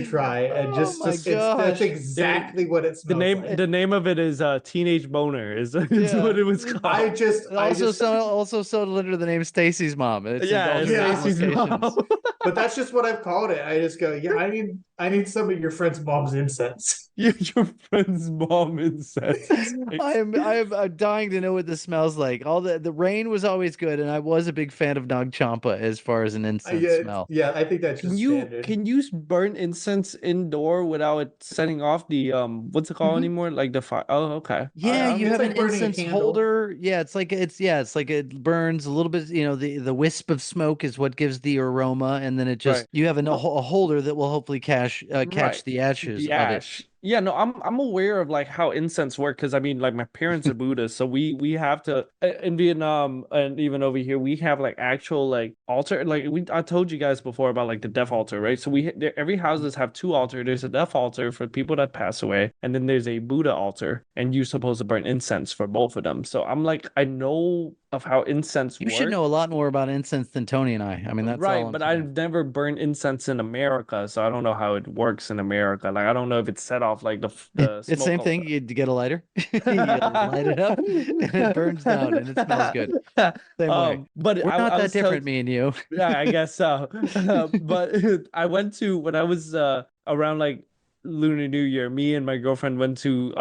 try, and that's exactly what it smells like. The name of it is Teenage Boner is what it was called. Also sold under the name Stacy's mom. It's Stacy's mom. But that's just what I've called it. I just go, yeah, I need some of your friend's mom's incense. Your friend's mom incense. I'm dying to know what this smells like. All the rain was always good, and I was a big fan of Nag Champa as far as an incense smell. Yeah, I think that's just standard. Can you burn incense indoor without it setting off the what's it called anymore? Like the fire? Oh, okay. Yeah, you have like an burning a incense candle. holder. Yeah, it's like it burns a little bit. You know, the wisp of smoke is what gives the aroma, and then it just you have a holder that will hopefully catch the ashes of it. Yeah, no, I'm aware of like how incense work because I mean like my parents are Buddhists, so we have to in Vietnam and even over here we have like actual like altar. Like I told you guys before about like the death altar, right? So every houses have two altars. There's a death altar for people that pass away, and then there's a Buddha altar, and you're supposed to burn incense for both of them. So I'm like, I know of how incense works. You should know a lot more about incense than Tony and I. I mean, that's right, all but saying. I've never burned incense in America, so I don't know how it works in America. Like I don't know if it's set off like the it's the same thing. You get a lighter, you light it up, and it burns down, and it smells good. Same way. But we're not that different, me and you. Yeah, I guess so. But I went to when I was around like Lunar New Year, me and my girlfriend went to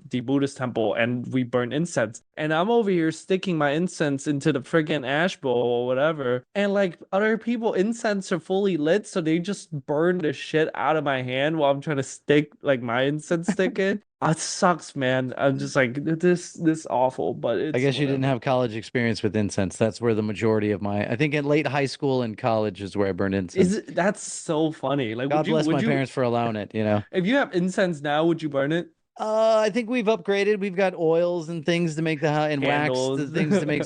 the Buddhist temple and we burned incense. And I'm over here sticking my incense into the friggin' ash bowl or whatever. And like other people, incense are fully lit, so they just burn the shit out of my hand while I'm trying to stick like my incense stick in. It sucks, man. I'm just like this awful, but it's I guess you whatever. didn't have college experience with incense. That's where the majority of I think in late high school and college is where I burned incense. That's so funny. Like, God bless my parents for allowing it, you know. If you have incense now, would you burn it? I think we've upgraded. We've got oils and things to make and Candles. wax, the things to make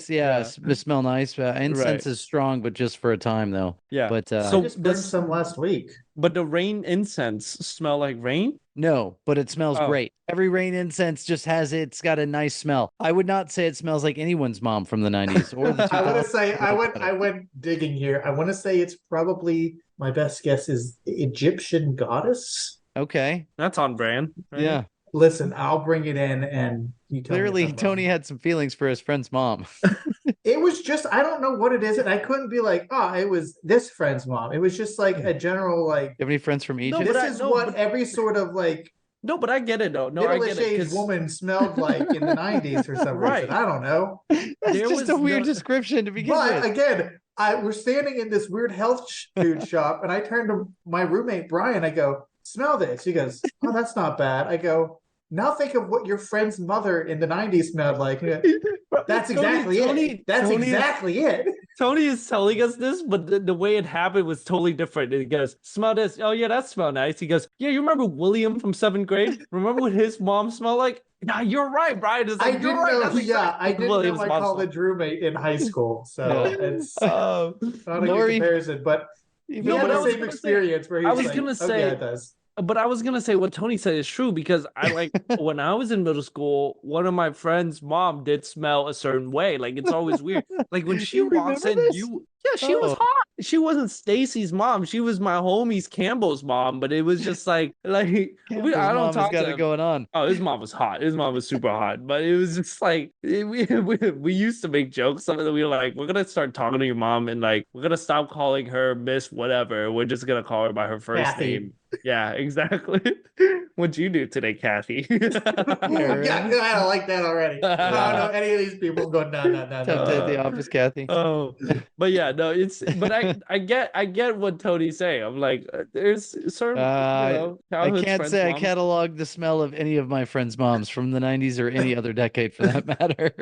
smell nice. Incense is strong, but just for a time though. Yeah. But I just burned some last week. But the rain incense smell like rain? No, but it smells great. Every rain incense just it's got a nice smell. I would not say it smells like anyone's mom from the 90s or the 2000s. I want to say I went digging here. I want to say it's probably, my best guess is Egyptian goddess. Okay. That's on brand. Right? Yeah. Listen, I'll bring it in and you tell me Clearly if I'm Tony wrong. had some feelings for his friend's mom. It was just, I don't know what it is, and I couldn't be like, it was this friend's mom. It was just like a general like, You have any friends from Egypt? this is what every sort of like No, but I get it though. No, I get it. middle-aged woman smelled like in the 90s for some Right. reason. I don't know. That's there just was a weird no- description to begin But with. again, we're standing in this weird health food shop, and I turned to my roommate Brian. I go, "Smell this." He goes, "Oh, that's not bad." I go, "Now think of what your friend's mother in the 90s smelled like." He goes, that's exactly it. That's exactly it. Tony is telling us this, but the way it happened was totally different. He goes, smell this. Oh, yeah, that smell nice. He goes, yeah, you remember William from 7th grade? Remember what his mom smelled like? Nah, you're right, Brian. It's like, I didn't know. That's Yeah, I didn't William's know my mom smelled. college roommate in high school, so it's Oh, not a Nor good even- comparison. But he even had but I the was same gonna say- experience where he I was was like, gonna "Oh say- yeah, it does." but I was gonna say what Tony said is true because I like when I was in middle school, one of my friends' mom did smell a certain way. Like it's always weird. Like when she You walks in, remember this? she was Oh. hot. She wasn't Stacy's mom. She was my homie's Campbell's mom. But it was just like Campbell's I don't mom has talk got to it him. going on. Oh, his mom was hot. His mom was super hot. But it was just like we used to make jokes. Something that we were like, we're gonna start talking to your mom and like we're gonna stop calling her Miss whatever. We're just gonna call her by her first Kathy. name. Yeah, exactly. What'd you do today, Kathy? Yeah, I don't like that already. No, any of these people go no. Tucked at the office, Kathy. Oh, but yeah, no, but I get what Tony's saying. I'm like, there's certain, I childhood can't friends' say I moms. cataloged the smell of any of my friends' moms from the 90s or any other decade for that matter.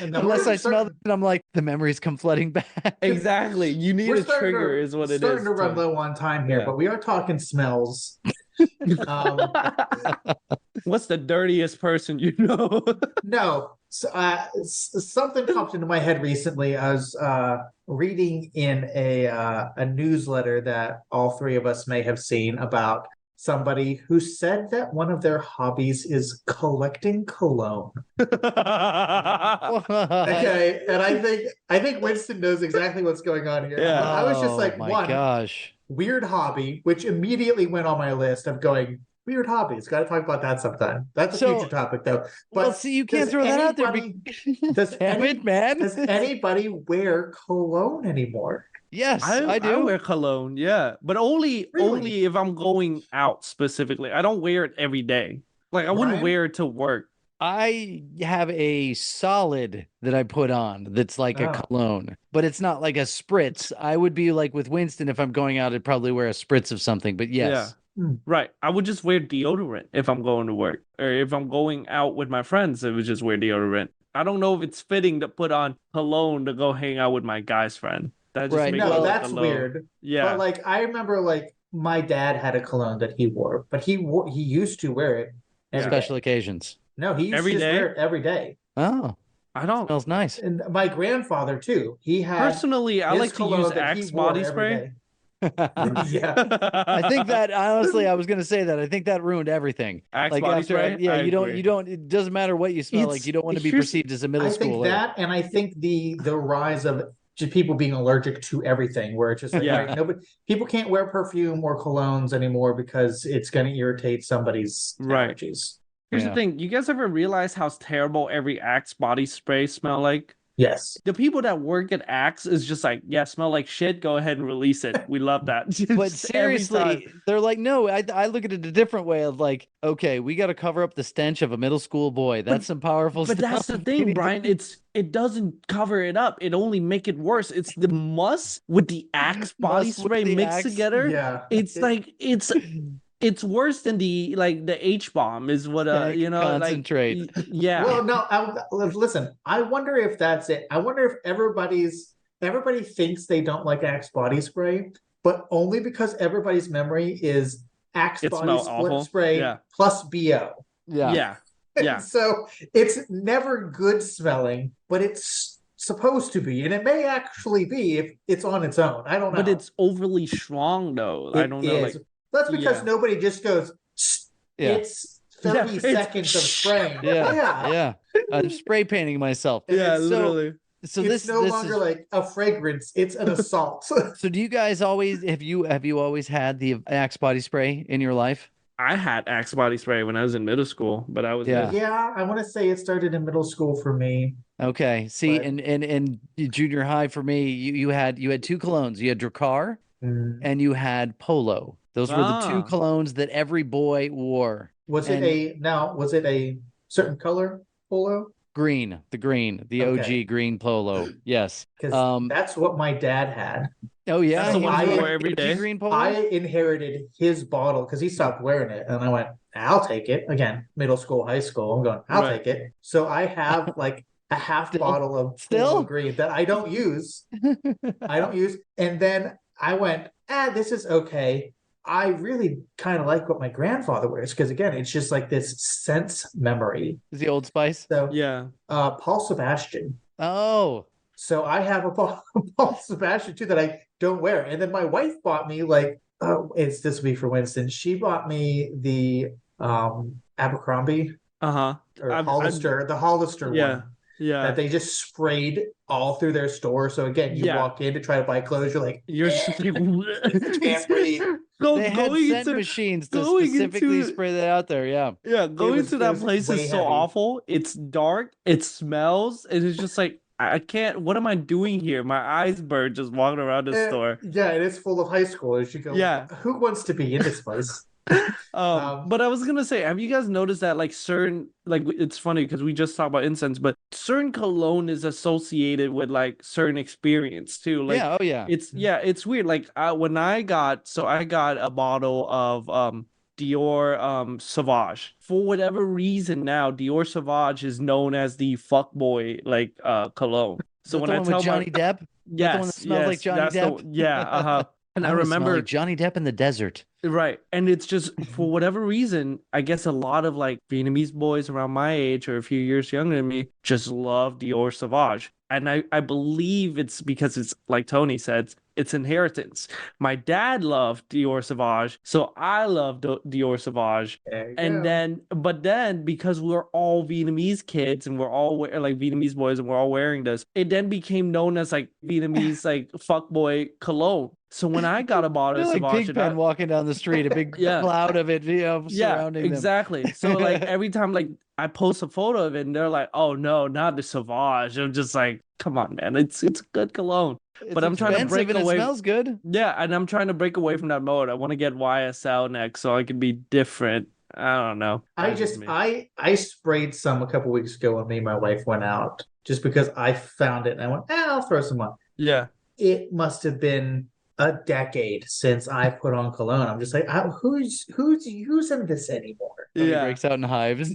And then Unless we're I smell it and I'm like, the memories come flooding back. Exactly. You need We're a starting trigger, to- is what it is. Starting to run Tony. low on time here, Yeah. but we are talking smells. What's the dirtiest person you know? No, something popped into my head recently. I was reading in a newsletter that all three of us may have seen about somebody who said that one of their hobbies is collecting cologne. Okay, and I think Winston knows exactly what's going on here. Yeah. I was just like, my one gosh. weird hobby, which immediately went on my list of going weird hobbies. Got to talk about that sometime. That's a So- future topic, though. Well, But see, you can't does throw that out there. anybody- does Damn any- it, man. Does anybody wear cologne anymore? Yes, I do. I wear cologne, yeah, but only Really? if I'm going out specifically. I don't wear it every day. Like I wouldn't Ryan? wear it to work. I have a solid that I put on that's like a Oh. cologne, but it's not like a spritz. I would be like with Winston if I'm going out, I'd probably wear a spritz of something. But yes, Right. I would just wear deodorant if I'm going to work. Or if I'm going out with my friends, I would just wear deodorant. I don't know if it's fitting to put on cologne to go hang out with my guy's friend. That just Right. makes No, me that's look alone. weird. Yeah. But like I remember like my dad had a cologne that he wore, but he used to wear it every day. special occasions. No, he used Every to just day? wear it every day. Oh, I don't smells nice. And my grandfather too. He had personally I his like to cologne use that he Axe wore body every spray. day. Yeah. I think that honestly, I was gonna say that. I think that ruined everything. Axe Like body after, spray. yeah, I you agree. don't. It doesn't matter what you smell like. It's- You don't want to be here's- perceived as a middle I think schooler. that, and I think the rise of just people being allergic to everything, where it's just like, Yeah. right, nobody, people can't wear perfume or colognes anymore because it's going to irritate somebody's Right. allergies. Here's Yeah. the thing. You guys ever realize how terrible every Axe body spray smell like? Yes. The people that work at Axe is just like, yeah, smell like shit. Go ahead and release it. We love that. But Just every time. seriously, they're like, no, I look at it a different way of like, okay, we got to cover up the stench of a middle school boy. That's some powerful But stuff. that's the We thing, need- Brian. It doesn't cover it up. It only make it worse. It's the muss with the Axe body Muss with spray the mixed Axe? together. Yeah. It's like it's worse than the H bomb is what Tank concentrate. like yeah. Well, no, listen, I wonder if that's it. I wonder if everybody thinks they don't like Axe body spray, but only because everybody's memory is Axe It body smells awful. spray Yeah. plus BO. yeah. yeah. So it's never good smelling, but it's supposed to be, and it may actually be if it's on its own. I don't know. But it's overly strong though. I It don't know. is. Like That's because yeah. nobody just goes, "Tsk," Yeah. it's 30 Yeah, it's- seconds of spraying. Yeah. I'm spray painting myself. yeah, so- literally. So it's this no this longer is, like a fragrance, it's an assault. so do you guys always have you always had the Axe body spray in your life? I had Axe body spray when I was in middle school, but I was Yeah. Yeah, I want to say it started in middle school for me. Okay. See, But- and junior high for me, you had two colognes. You had Drakkar and you had Polo. Those were the two Ah. colognes that every boy wore. Was And- was it a certain color polo? The green, the Okay. OG green polo. Yes. Because that's what my dad had. Oh yeah. That's the he one was you wearing wore every OG day? green polo. I inherited his bottle because he stopped wearing it, and I went, "I'll take it." Again, middle school, high school. I'm going, "I'll Right. take it." So I have like a half Still? bottle of Still? green that I don't use. And then I went, this is okay. I really kind of like what my grandfather wears because again, it's just like this sense memory. Is the Old Spice? So Yeah. Paul Sebastian. Oh, So I have a Paul Sebastian too that I don't wear. And then my wife bought me like, it's this week for Winston. She bought me the Abercrombie Uh-huh. or Hollister, the Hollister Yeah. one Yeah. that they just sprayed all through their store. So again, you Yeah. walk in to try to buy clothes, you're like, You're just like, can't breathe. they had going scent into machines to going specifically into- spray that out there. Yeah. Yeah, going was- to it that was place way is so heavy. awful. It's dark. It smells. And it's just like I can't. What am I doing here? My eyes burn just walking around the store. Yeah, and it's full of high schoolers. You go, Yeah. who wants to be in this place? But I was gonna say, have you guys noticed that like certain it's funny because we just talked about incense, but certain cologne is associated with like certain experience too. Like yeah. Oh, yeah. it's weird. Like when I got a bottle of Dior Sauvage. For whatever reason now, Dior Sauvage is known as the fuckboy like cologne. So Is that when the I one tell with Johnny Depp? yes, the one that smells like Johnny that's Depp? yeah, and I wanna smell remember like Johnny Depp in the desert. right, and it's just for whatever reason, I guess a lot of like Vietnamese boys around my age or a few years younger than me just love Dior Sauvage. And I believe it's because it's like Tony said, it's inheritance. My dad loved Dior Sauvage, so I love Dior Sauvage. There you And go. but then because we're all Vietnamese kids and we're all like Vietnamese boys and we're all wearing this, it then became known as like Vietnamese like fuckboy cologne. So when I got a bottle of They're like Sauvage, Pigpen walking down the street, a big Yeah. cloud of it, surrounding them. exactly. So like every time like I post a photo of it and they're like, "Oh no, not the Sauvage." I'm just like, "Come on, man, it's good cologne." It's But I'm trying to expensive break and away. It smells good. Yeah, and I'm trying to break away from that mode. I want to get YSL next so I can be different. I don't know. That's just me. I sprayed some a couple weeks ago when me and my wife went out just because I found it and I went, I'll throw some on. Yeah. It must have been a decade since I put on cologne. I'm just like, who's using this anymore? He Yeah. breaks out in hives.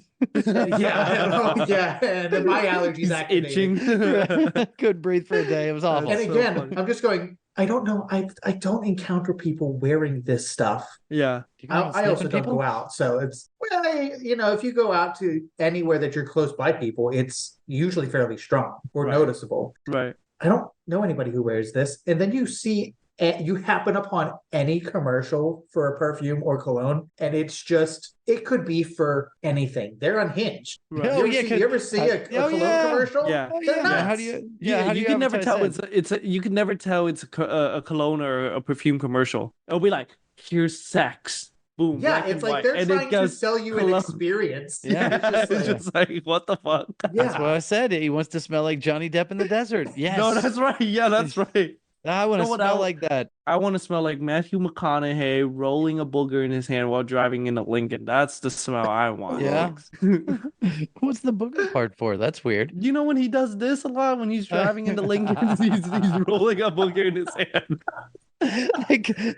yeah, and then my allergies He's activated. itching. Couldn't breathe for a day. It was awful. And so again, funny. I'm just going, I don't know. I don't encounter people wearing this stuff. Yeah. I also don't go out. So it's, well, if you go out to anywhere that you're close by people, it's usually fairly strong or Right. noticeable. Right. I don't know anybody who wears this. And then you happen upon any commercial for a perfume or cologne, and it's just, it could be for anything. They're unhinged. Right. Oh, You ever see a cologne yeah. commercial? Yeah. Oh, They're yeah. nuts. How do you? Yeah, how do you can never advertise tell that? you can never tell it's a cologne or a perfume commercial. It'll be like, here's sex. Boom. Yeah, black it's and like white. they're And trying it to goes sell you an cologne. experience. Yeah. It's just like, what the fuck? Yeah. That's what I said. He wants to smell like Johnny Depp in the desert. Yes. No, that's right. Yeah, that's right. I want to know what smell I- like that. I want to smell like Matthew McConaughey rolling a booger in his hand while driving in a Lincoln. That's the smell I want. Yeah. What's the booger part for? That's weird. You know when he does this a lot when he's driving in the Lincoln, he's rolling a booger in his hand.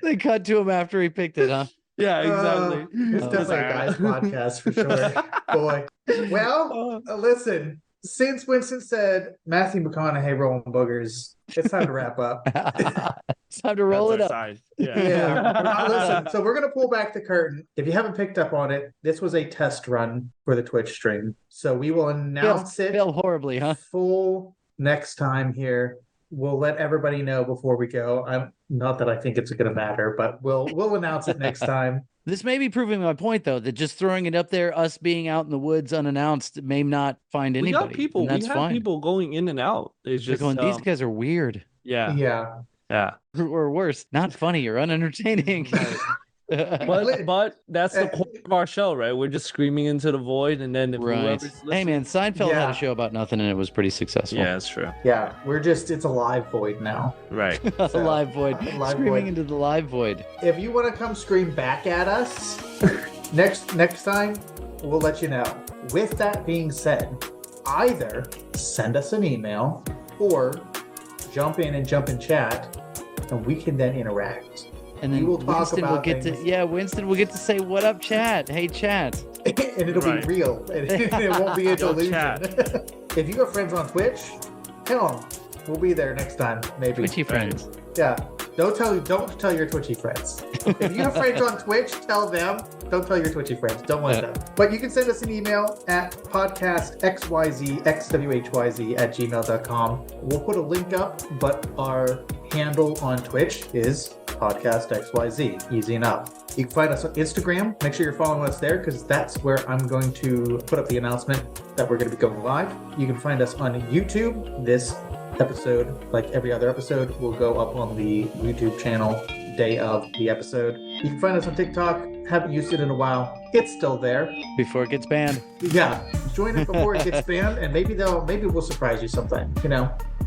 they cut to him after he picked it, huh? Yeah, exactly. It's definitely a guy's podcast for sure. Boy. Well, listen, since Winston said Matthew McConaughey rolling boogers, it's time to wrap up. It's time to roll That's it our up. side. Yeah. Yeah. Listen, so we're going to pull back the curtain. If you haven't picked up on it, this was a test run for the Twitch stream. So we will announce it Failed horribly, huh? full next time here. We'll let everybody know before we go. I'm not that I think it's going to matter, but we'll announce it next time. This may be proving my point, though, that just throwing it up there, us being out in the woods unannounced, may not find We anybody. got people. and that's We have fine. people going in and out. It's They're just going, these guys are weird, Yeah. Yeah. Yeah. or worse, not funny or unentertaining. But that's the core of our show, right? We're just screaming into the void, and then if Right. whoever's Hey, listening- man, Seinfeld had Yeah. a show about nothing, and it was pretty successful. Yeah, that's true. Yeah. It's a live void now. Right. A So, live void. live Screaming void. into the live void. If you want to come scream back at us next time, we'll let you know. With that being said, either send us an email or jump in chat, and we can then interact. And then We will talk Winston will about get things. to, yeah, Winston will get to say, "What up, chat? Hey, chat." And it'll Right. be real. And it won't be a Yo, delusion. chat. if you have friends on Twitch, tell them. We'll be there next time, maybe. Twitchy friends. Yeah. Don't tell your Twitchy friends. If you have friends on Twitch, tell them. Don't tell your Twitchy friends. Don't want them. But you can send us an email at podcastxyz@gmail.com. We'll put a link up, but our handle on Twitch is podcastxyz. Easy enough. You can find us on Instagram. Make sure you're following us there because that's where I'm going to put up the announcement that we're going to be going live. You can find us on YouTube. This episode, like every other episode, will go up on the YouTube channel day of the episode. You can find us on TikTok. Haven't used it in a while. It's still there. Before it gets banned. Yeah. Join it before it gets banned, and maybe we'll surprise you sometime.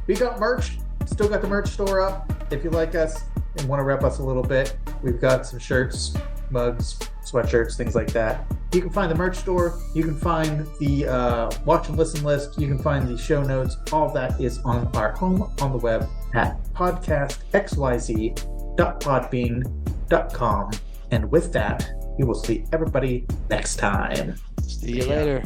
We got merch. Still got the merch store up. If you like us and want to rep us a little bit, we've got some shirts, mugs, sweatshirts, things like that. You can find the merch store. You can find the watch and listen list. You can find the show notes. All of that is on our home on the web at podcastxyz.podbean.com. And with that, we will see everybody next time. See you later.